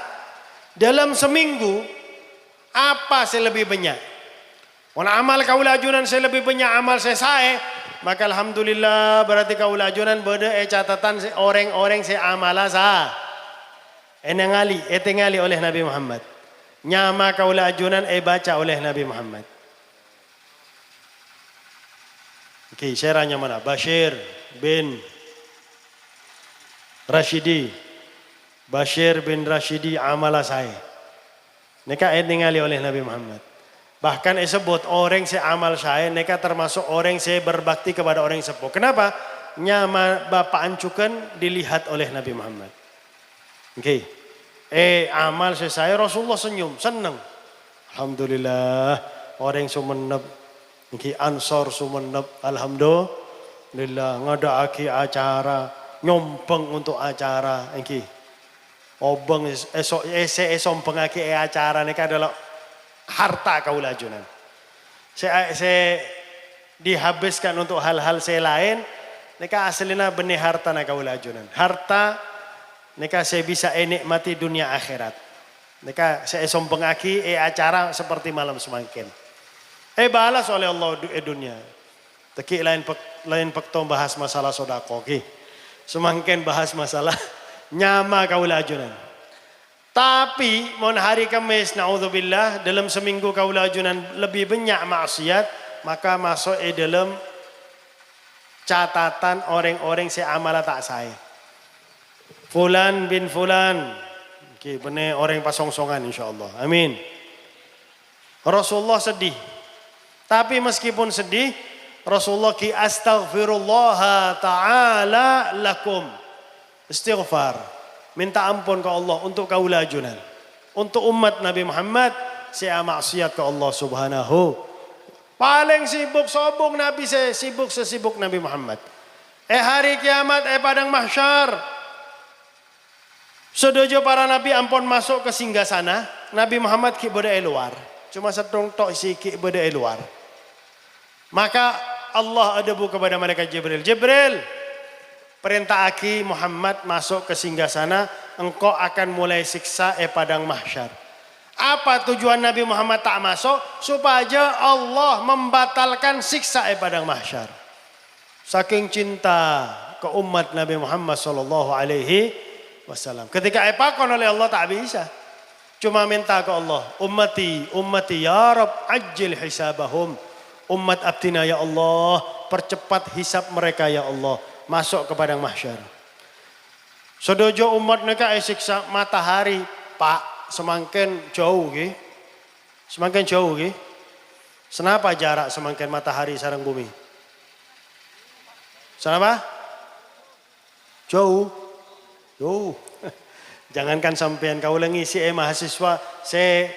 Dalam seminggu apa saya lebih banyak? Wana amal kaula ajunan saya lebih banyak amal saya. Maka alhamdulillah berarti kaula ajunan beda catatan orang-orang saya amala sah. Tingali oleh Nabi Muhammad. Nyama kaula ajunan baca oleh Nabi Muhammad. Oke, syarahnya mana? Bashir bin Rashidi. Bashir bin Rashidi amala saya. Neka tingali oleh Nabi Muhammad. Bahkan disebut orang saya amal saya, mereka termasuk orang saya berbakti kepada orang sepuh. Kenapa? Nyama bapak ancukan dilihat oleh Nabi Muhammad. Oke. Amal saya Rasulullah senyum, senang. Alhamdulillah. Orang sumenep. Oke, Ansor sumenep. Alhamdulillah. Ngadaaki acara. Nyompeng untuk acara. Oke. Obeng esok pengaki acara. Mereka adalah harta kaula ajunan. Saya dihabiskan untuk hal-hal saya lain. Neka aslina benih harta na kaula ajunan. Harta neka saya bisa nikmati dunia akhirat. Neka saya sombong aki acara seperti malam semangkin. Balas oleh Allah dunia. Teki lain pekto bahas masalah sodako. Semangkin bahas masalah nyama kaula ajunan. Tapi mon hari Kamis naudzubillah dalam seminggu kaula ajunan lebih banyak maksiat maka masuk dalam catatan orang-orang saya amala tak saya. Fulan bin fulan. Oke, benar orang pasong-songan insyaallah. Amin. Rasulullah sedih. Tapi meskipun sedih Rasulullah ki astaghfirullah ta'ala lakum. Istighfar. Minta ampun ke Allah untuk kaula ajunan. Untuk umat Nabi Muhammad, saya maksiat ke Allah subhanahu. Paling sibuk sobung Nabi saya, sibuk sesibuk Nabi Muhammad. Hari kiamat, padang mahsyar. Sedojo para Nabi ampun masuk ke singgasana. Nabi Muhammad ki beda luar. Cuma setong tok sikit beda luar. Maka Allah adabu kepada malaikat Jibril. Jibril. Perintah aki Muhammad masuk ke singgasana, engkau akan mulai siksa padang mahsyar. Apa tujuan Nabi Muhammad tak masuk? Supaya Allah membatalkan siksa padang mahsyar. Saking cinta ke umat Nabi Muhammad sallallahu alaihi wasallam. Ketika epakon oleh Allah tak bisa. Cuma minta ke Allah, ummati ya Rab ajil hisabahum. Umat abdina ya Allah, percepat hisab mereka ya Allah. Masuk ke padang mahsyar. Sedojo umat mereka siksa matahari, Pak, semakin jauh ke? Semakin jauh ke? Senapa jarak semakin matahari sarang bumi? Senapa? Jauh. Jauh. Jangankan sampean kau ngisi mahasiswa, saya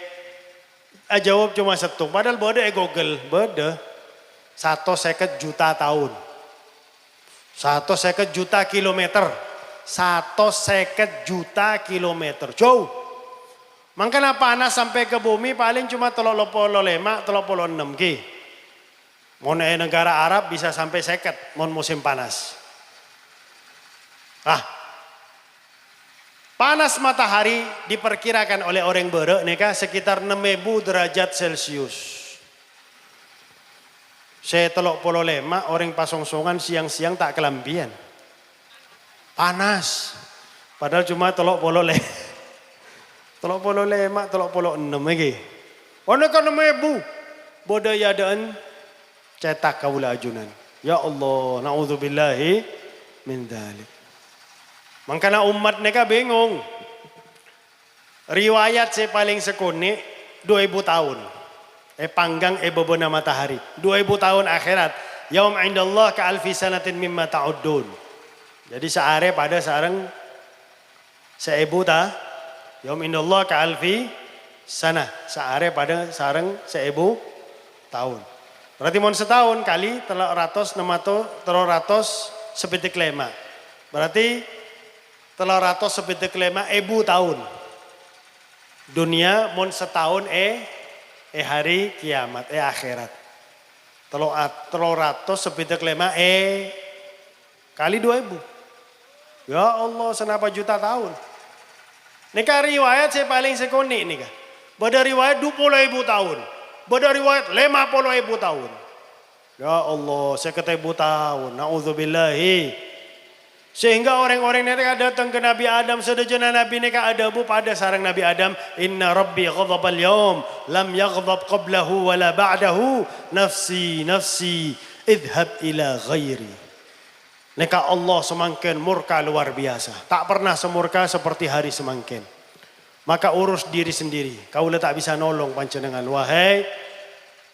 jawab cuma setung. Padahal bode Google, bode 150 juta tahun. 150 juta kilometer. 150 juta kilometer. Jauh. Makanya panas sampai ke bumi paling cuma 35, 36 ki. Mau negara Arab bisa sampai 50 mau musim panas. Panas matahari diperkirakan oleh orang bere neka sekitar 6.000 derajat Celcius. Saya telok polo lema orang pasongsongan siang-siang tak kelambian. Panas. Padahal cuma telok polo lema, telok polo 6 lagi. Ono kan 6.000 bodaya dan cetak kaula ajunan. Ya Allah, naudzubillahi min dzalik. Makanya umat mereka bingung. Riwayat saya paling sekuni 2000 tahun. Panggang bebena matahari. 2000 tahun akhirat. Yaum indallah ka alfi sanatin mimma ta'uddun. Jadi sehari pada sarang 1000 ta. Yaum indallah ka alfi sana. Sehari pada sarang 1000 tahun. Berarti mohon setahun kali 300 sepitik lema. Berarti 300 sepitik lema 1000 tahun. Dunia mon setahun hari kiamat akhirat. 300 sepitik lema kali 2000. Ya Allah senapa juta tahun. Nika riwayat saya paling sekoni nika. Bada riwayat 20.000 tahun. Bada riwayat 50.000 tahun. Ya Allah 1000 tahun. Nauzubillahi. Sehingga orang-orang mereka datang ke Nabi Adam. Sedajana Nabi mereka adabu pada sarang Nabi Adam. Inna Rabbi ghadabal yawm. Lam yaghdab qablahu wala ba'dahu. Nafsi, nafsi. Idhab ila ghairi. Mereka Allah semangkin murka luar biasa. Tak pernah semurka seperti hari semangkin. Maka urus diri sendiri. Kau tak bisa nolong panjenengan. Wahai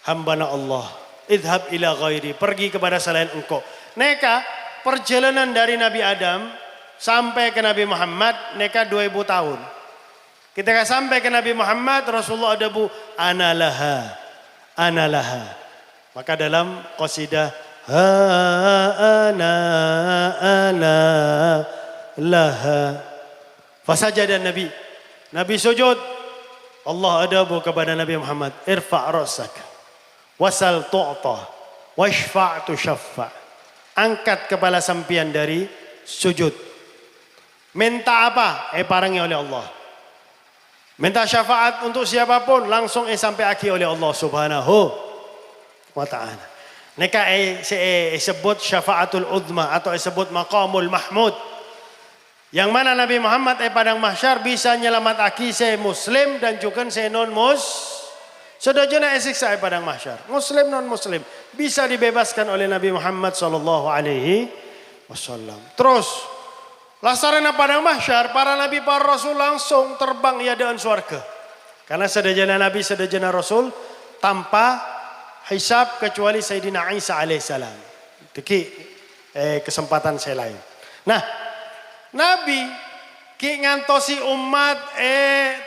hambana Allah. Idhab ila ghairi. Pergi kepada selain engkau. Mereka perjalanan dari Nabi Adam sampai ke Nabi Muhammad neka 2000 tahun. Ketika sampai ke Nabi Muhammad Rasulullah adabu analaha. Maka dalam qasidah ana laha. Fasajada Nabi. Nabi sujud. Allah adabu kepada Nabi Muhammad. Irfa' rasak. Wasal tu'ta. Washfa' tu syaffa'. Angkat kepala sampian dari sujud. Minta apa? Parangi oleh Allah. Minta syafaat untuk siapapun langsung sampai akhir oleh Allah Subhanahu wa ta'ala. Neka sebut syafaatul uzma atau sebut maqamul mahmud. Yang mana Nabi Muhammad padang mahsyar bisa nyelamat aki saya muslim dan juga saya non muslim. Sedajana siksa padang mahsyar. Muslim non muslim bisa dibebaskan oleh Nabi Muhammad sallallahu alaihi wasallam. Terus lasarana padang mahsyar para nabi para rasul langsung terbang iadaan surga. Karena sedajana nabi sedajana rasul tanpa hisab kecuali Sayyidina Isa alaihissalam. Deki kesempatan saya lain. Nah, Nabi ki ngantosi umat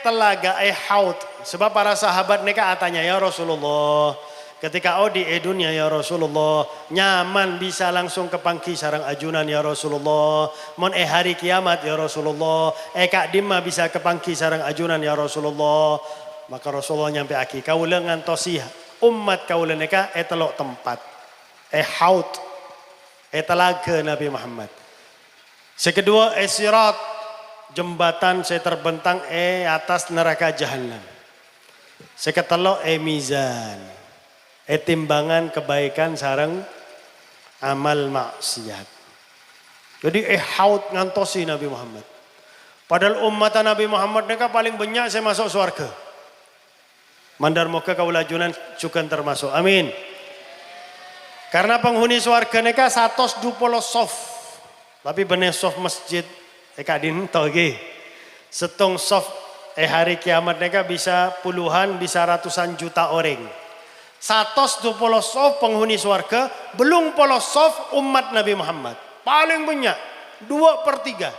telaga haud. Sebab para sahabat mereka atanya ya Rasulullah. Ketika di dunia ya Rasulullah. Nyaman bisa langsung ke pangki sarang ajunan ya Rasulullah. Mon hari kiamat ya Rasulullah. Kak Dimma bisa ke pangki sarang ajunan ya Rasulullah. Maka Rasulullah nyampe aki. Kaula ngantosi umat kaula mereka telok tempat. Haud. Telaga Nabi Muhammad. Sekedua sirat. Jembatan saya terbentang atas neraka jahanam. Seketelok mizan. Timbangan kebaikan sarang amal maksiat. Jadi haud ngantosi Nabi Muhammad. Padahal umat Nabi Muhammad mereka paling banyak saya masuk surga. Mandar moga kaulajunan cukan termasuk. Amin. Karena penghuni surga mereka 120 soft. Tapi bener soft masjid Eka dinto ge. Setong soft hari kiamat mereka bisa puluhan, bisa ratusan juta orang. 120 soft penghuni surga, belum polo soft umat Nabi Muhammad. Paling banyak, 2/3.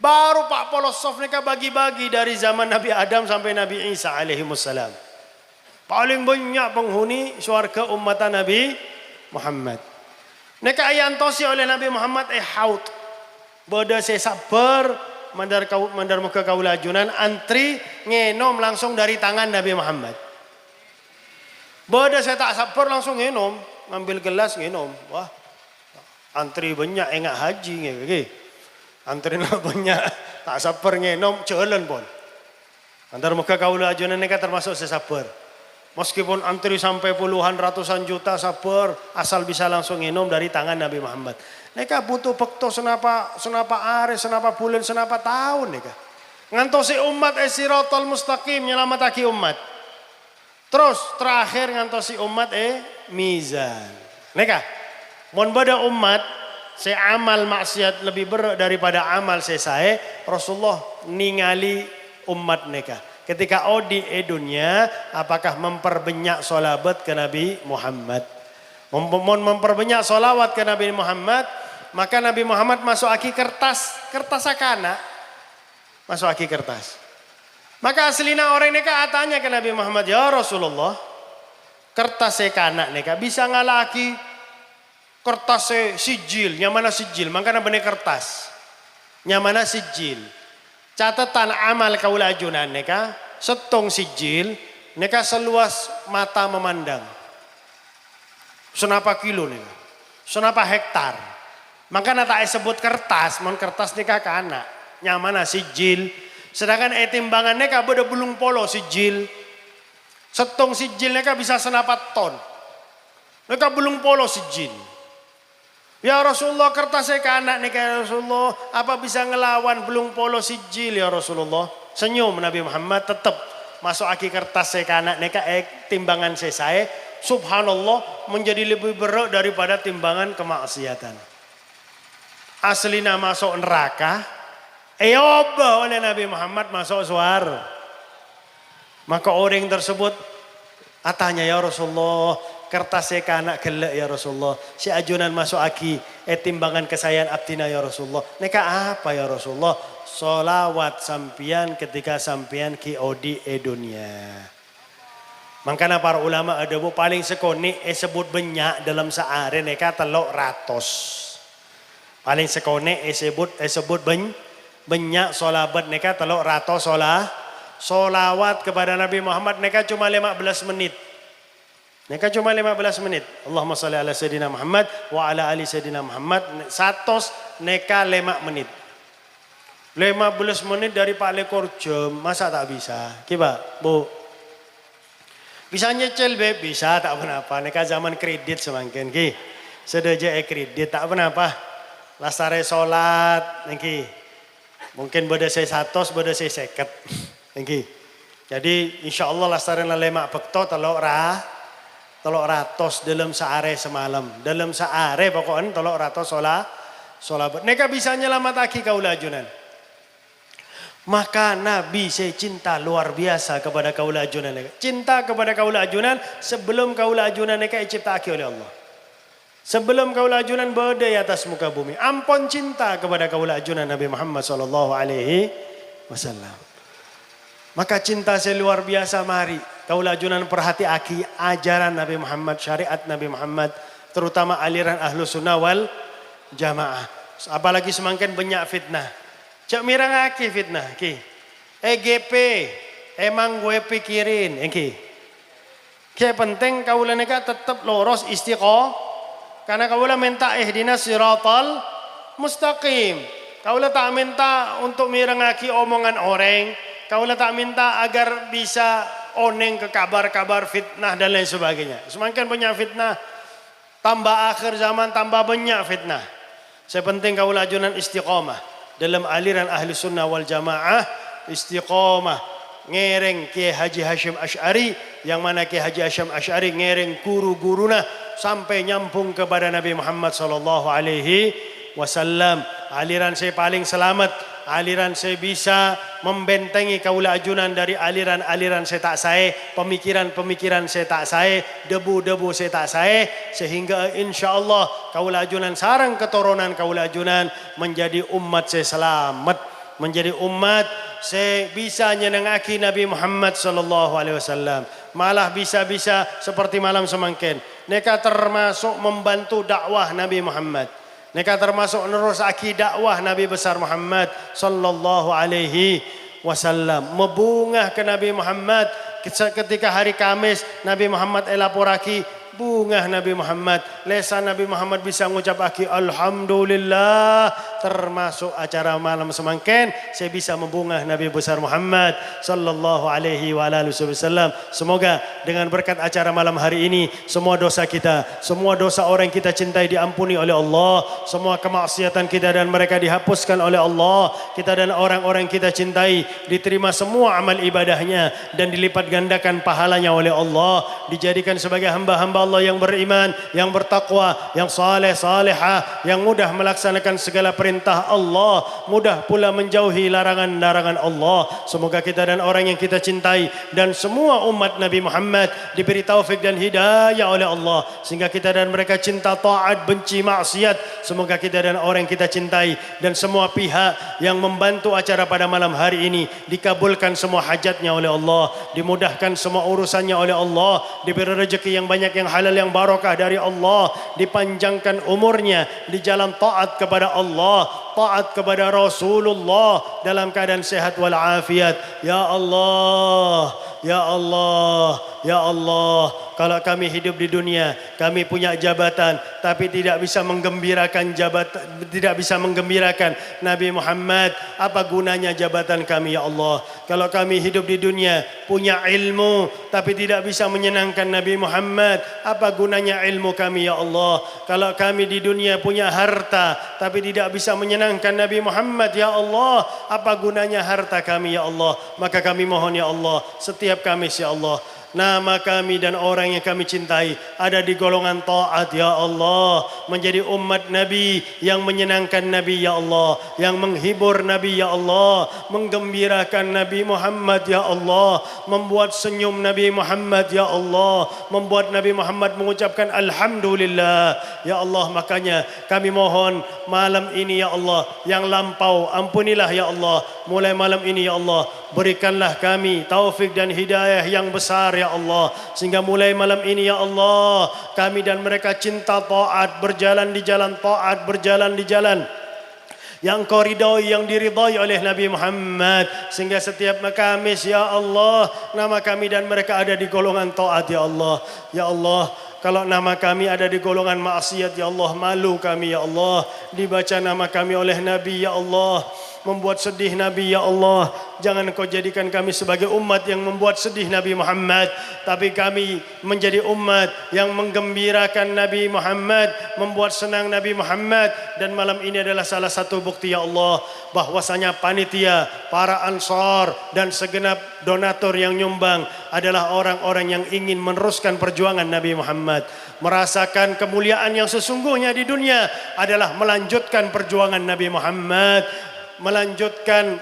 Baru Pak Polosof mereka bagi-bagi dari zaman Nabi Adam sampai Nabi Isa alaihimussalam. Paling banyak penghuni syurga umat Nabi Muhammad. Mereka ayantosi oleh Nabi Muhammad haut. Bada saya sabar mandar muka kaula ajunan antri ngenom langsung dari tangan Nabi Muhammad. Bada saya tak sabar langsung ngenom, ngambil gelas ngenom. Wah, antri banyak enggak haji nge. Antri banyak tak sabar ngenom jalan pun. Mandar muka kaula ajunan mereka termasuk saya sabar. Meskipun antri sampai puluhan ratusan juta sabar asal bisa langsung ngenom dari tangan Nabi Muhammad. Mereka butuh bekto senapa are, senapa bulan, senapa tahun mereka. Ngantosi umat siratal mustaqim nyelamataki umat. Terus terakhir ngantosi umat mizan. Mereka mon bada umat saya amal maksiat lebih berat daripada amal saya Rasulullah ningali umat mereka. Ketika odi dunia apakah memperbanyak solabat ke Nabi Muhammad. Memperbanyak solawat ke Nabi Muhammad, maka Nabi Muhammad masuk aki kertas akana. Masuk aki kertas. Maka aslina orang neka tanya ke Nabi Muhammad, ya Rasulullah, kertas akana neka bisa ngalaki kertas sijil, nyamana sijil, makanya bener kertas. Nyamana sijil. Catatan amal kaula ajunan neka setong sijil neka seluas mata memandang. Senapa kilo nih, senapa hektar. Maka nata sebut kertas, mon kertas neka kana nyamana sijil. Sedangkan timbangan neka beda bulung polo sijil. Setong sijil neka bisa senapa ton. Neka bulung polo sijil. Ya Rasulullah kertas saya ke anak nih ya Rasulullah. Apa bisa ngelawan belum polo sijil ya Rasulullah. Senyum Nabi Muhammad tetap masuk aki kertas saya ke anak nih timbangan saya. Subhanallah menjadi lebih berat daripada timbangan kemaksiatan. Aslina masuk neraka. Obah oleh Nabi Muhammad masuk suar. Maka orang tersebut atanya ya Rasulullah. Kertas saya ke anak gelek ya Rasulullah. Si ajunan masuk aki. Timbangan kesayangan abdina ya Rasulullah. Neka apa ya Rasulullah? Solawat sampian ketika sampian ki odi dunia. Makanya para ulama ada bu paling sekoni sebut banyak dalam sehari neka telok ratos. Paling sekoni sebut banyak solabat neka telok ratos solawat kepada Nabi Muhammad neka cuma 15 menit. Neka cuma 15 menit. Allahumma salli ala Sayyidina Muhammad wa ala ali Sayyidina Muhammad. Satos neka 5 menit. 15 menit dari Pak Lekor jam. Masa tak bisa? Kiba, Bu. Bisa nyecil, Beb? Bisa, tak apa-apa. Neka zaman kredit semakin. Ki. Sedaja kredit, tak apa-apa. Lastare sholat. Niki. Mungkin beda saya satos, beda saya seket. Niki. Jadi insya Allah lastare lemak bekto telok ratos dalam sehari semalam. Dalam sehari pokoknya telok ratos sholat. Neka bisa nyelamataki kaula ajunan. Maka Nabi saya cinta luar biasa kepada kaula ajunan. Cinta kepada kaula ajunan sebelum kaula ajunan neka diciptaki oleh Allah. Sebelum kaula ajunan berada di atas muka bumi. Ampun cinta kepada kaula ajunan Nabi Muhammad SAW. Maka cinta saya luar biasa mari. Kaula ajunan perhati aki ajaran Nabi Muhammad, syariat Nabi Muhammad, terutama aliran ahlu sunnah wal jamaah. Apalagi semakin banyak fitnah. Cak mirang aki fitnah, ki. GP, emang gue pikirin, ki. Kayak penting kaula neka tetap lurus istiqomah, karena kaula minta ihdinas siratal mustaqim. Kaula tak minta untuk mirang aki omongan orang. Kaula tak minta agar bisa oneng ke kabar-kabar fitnah dan lain sebagainya. Semakin banyak fitnah, tambah akhir zaman tambah banyak fitnah. Sepenting kaula ajunan istiqomah dalam aliran ahli sunnah wal jamaah, istiqomah ngereng Kiai Haji Hashim Asy'ari, yang mana Kiai Haji Hashim Asy'ari ngereng guru-guruna sampai nyambung kepada Nabi Muhammad SAW. Aliran saya paling selamat, aliran saya bisa membentengi kaula ajunan dari aliran-aliran saya tak saya, pemikiran-pemikiran saya tak saya, debu-debu saya tak saya, sehingga insya Allah kaula ajunan sarang keturunan kaula ajunan menjadi umat saya selamat menjadi umat saya bisa nyenengaki Nabi Muhammad sallallahu alaihi wasallam. Malah bisa-bisa seperti malam semangkin. Neka termasuk membantu dakwah Nabi Muhammad. Neka termasuk nerusaki dakwah Nabi besar Muhammad sallallahu alaihi wasallam. Membungah ke Nabi Muhammad ketika hari Kamis Nabi Muhammad elaporaki bungah Nabi Muhammad. Lesan Nabi Muhammad bisa mengucapkan alhamdulillah. Termasuk acara malam semangkin saya bisa membungah Nabi besar Muhammad sallallahu alaihi wasallam. Semoga dengan berkat acara malam hari ini semua dosa kita, semua dosa orang yang kita cintai diampuni oleh Allah, semua kemaksiatan kita dan mereka dihapuskan oleh Allah. Kita dan orang-orang kita cintai diterima semua amal ibadahnya dan dilipat gandakan pahalanya oleh Allah, dijadikan sebagai hamba-hamba Allah yang beriman, yang bertakwa, yang saleh salihah, yang mudah melaksanakan segala perintah Allah, mudah pula menjauhi larangan-larangan Allah. Semoga kita dan orang yang kita cintai dan semua umat Nabi Muhammad diberi taufik dan hidayah oleh Allah sehingga kita dan mereka cinta taat, benci maksiat. Semoga kita dan orang yang kita cintai dan semua pihak yang membantu acara pada malam hari ini dikabulkan semua hajatnya oleh Allah, dimudahkan semua urusannya oleh Allah, diberi rezeki yang banyak, yang halal, yang barakah dari Allah, dipanjangkan umurnya di jalan taat kepada Allah, taat kepada Rasulullah dalam keadaan sehat wal afiat. Ya Allah, ya Allah, ya Allah. Kalau kami hidup di dunia, kami punya jabatan tapi tidak bisa menggembirakan Nabi Muhammad, apa gunanya jabatan kami ya Allah? Kalau kami hidup di dunia punya ilmu tapi tidak bisa menyenangkan Nabi Muhammad, apa gunanya ilmu kami ya Allah? Kalau kami di dunia punya harta tapi tidak bisa menyenangkan Nabi Muhammad ya Allah, apa gunanya harta kami ya Allah? Maka kami mohon ya Allah, setiap Kamis ya Allah, nama kami dan orang yang kami cintai ada di golongan taat ya Allah, menjadi umat Nabi yang menyenangkan Nabi ya Allah, yang menghibur Nabi ya Allah, menggembirakan Nabi Muhammad ya Allah, membuat senyum Nabi Muhammad ya Allah, membuat Nabi Muhammad mengucapkan alhamdulillah ya Allah. Makanya kami mohon malam ini ya Allah yang lampau ampunilah ya Allah, mulai malam ini ya Allah berikanlah kami taufik dan hidayah yang besar ya Allah, sehingga mulai malam ini ya Allah kami dan mereka cinta taat, berjalan di jalan taat, berjalan di jalan yang kau ridai, yang diridai oleh Nabi Muhammad, sehingga setiap Kamis ya Allah nama kami dan mereka ada di golongan taat ya Allah. Ya Allah, kalau nama kami ada di golongan maksiat ya Allah, malu kami ya Allah, dibaca nama kami oleh Nabi ya Allah, membuat sedih Nabi ya Allah. Jangan kau jadikan kami sebagai umat yang membuat sedih Nabi Muhammad, tapi kami menjadi umat yang menggembirakan Nabi Muhammad, membuat senang Nabi Muhammad. Dan malam ini adalah salah satu bukti ya Allah bahwasanya panitia, para ansar dan segenap donatur yang nyumbang adalah orang-orang yang ingin meneruskan perjuangan Nabi Muhammad. Merasakan kemuliaan yang sesungguhnya di dunia adalah melanjutkan perjuangan Nabi Muhammad, melanjutkan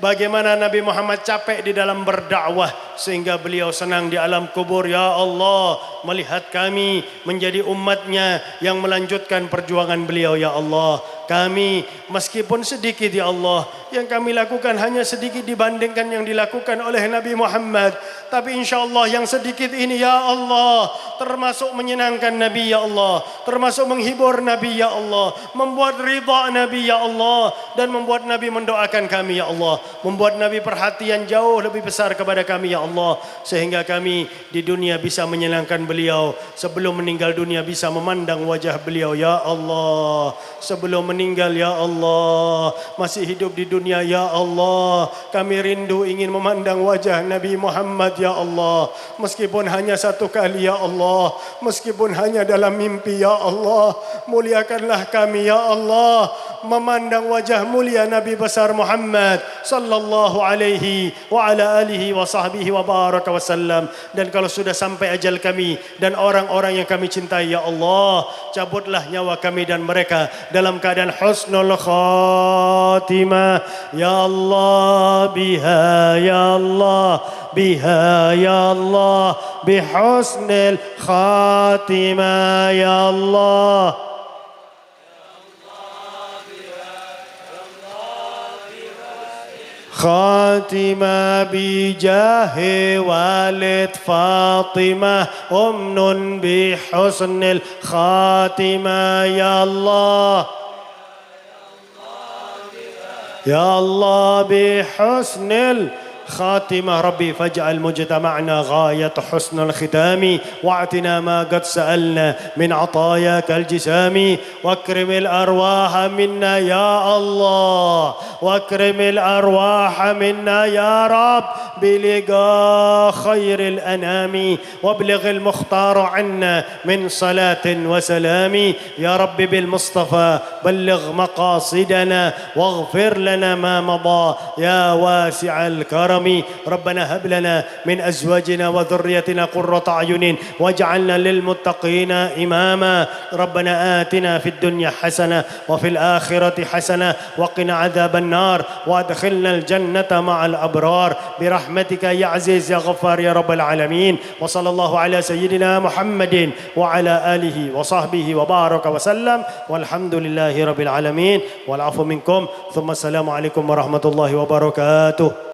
bagaimana Nabi Muhammad capek di dalam berdakwah sehingga beliau senang di alam kubur. Ya Allah, melihat kami menjadi umatnya yang melanjutkan perjuangan beliau ya Allah. Kami meskipun sedikit ya Allah, yang kami lakukan hanya sedikit dibandingkan yang dilakukan oleh Nabi Muhammad, tapi insyaAllah yang sedikit ini ya Allah termasuk menyenangkan Nabi ya Allah, termasuk menghibur Nabi ya Allah, membuat ridha Nabi ya Allah, dan membuat Nabi mendoakan kami ya Allah, membuat Nabi perhatian jauh lebih besar kepada kami ya Allah, sehingga kami di dunia bisa menyenangkan beliau, sebelum meninggal dunia bisa memandang wajah beliau ya Allah, sebelum meninggal ya Allah, masih hidup di dunia ya Allah, kami rindu ingin memandang wajah Nabi Muhammad ya Allah, meskipun hanya satu kali ya Allah, meskipun hanya dalam mimpi ya Allah. Muliakanlah kami ya Allah memandang wajah mulia Nabi besar Muhammad sallallahu alaihi wa ala alihi wa sahbihi wa baraka wasallam. Dan kalau sudah sampai ajal kami dan orang-orang yang kami cintai ya Allah, cabutlah nyawa kami dan mereka dalam keadaan husnul khatimah ya Allah, biha ya Allah, biha ya Allah, bihusnil khatimah ya Allah. خاتمة بجاه والد فاطمة أمن بحسن الخاتمة يا الله يا الله بحسن الخاتمة ربي فاجعل مجتمعنا غاية حسن الختام واعتنا ما قد سألنا من عطاياك الجسام واكرم الأرواح منا يا الله واكرم الأرواح منا يا رب بلقاء خير الأنام وابلغ المختار عنا من صلاة وسلام يا رب بالمصطفى بلغ مقاصدنا واغفر لنا ما مضى يا واسع الكرم ربنا هب لنا من أزواجنا وذريتنا قرة أعين واجعلنا للمتقين إماما ربنا آتنا في الدنيا حسنة وفي الآخرة حسنة وقنا عذاب النار وادخلنا الجنة مع الأبرار برحمتك يا عزيز يا غفار يا رب العالمين وصلى الله على سيدنا محمد وعلى آله وصحبه وبارك وسلم والحمد لله رب العالمين والعفو منكم ثم السلام عليكم ورحمة الله وبركاته.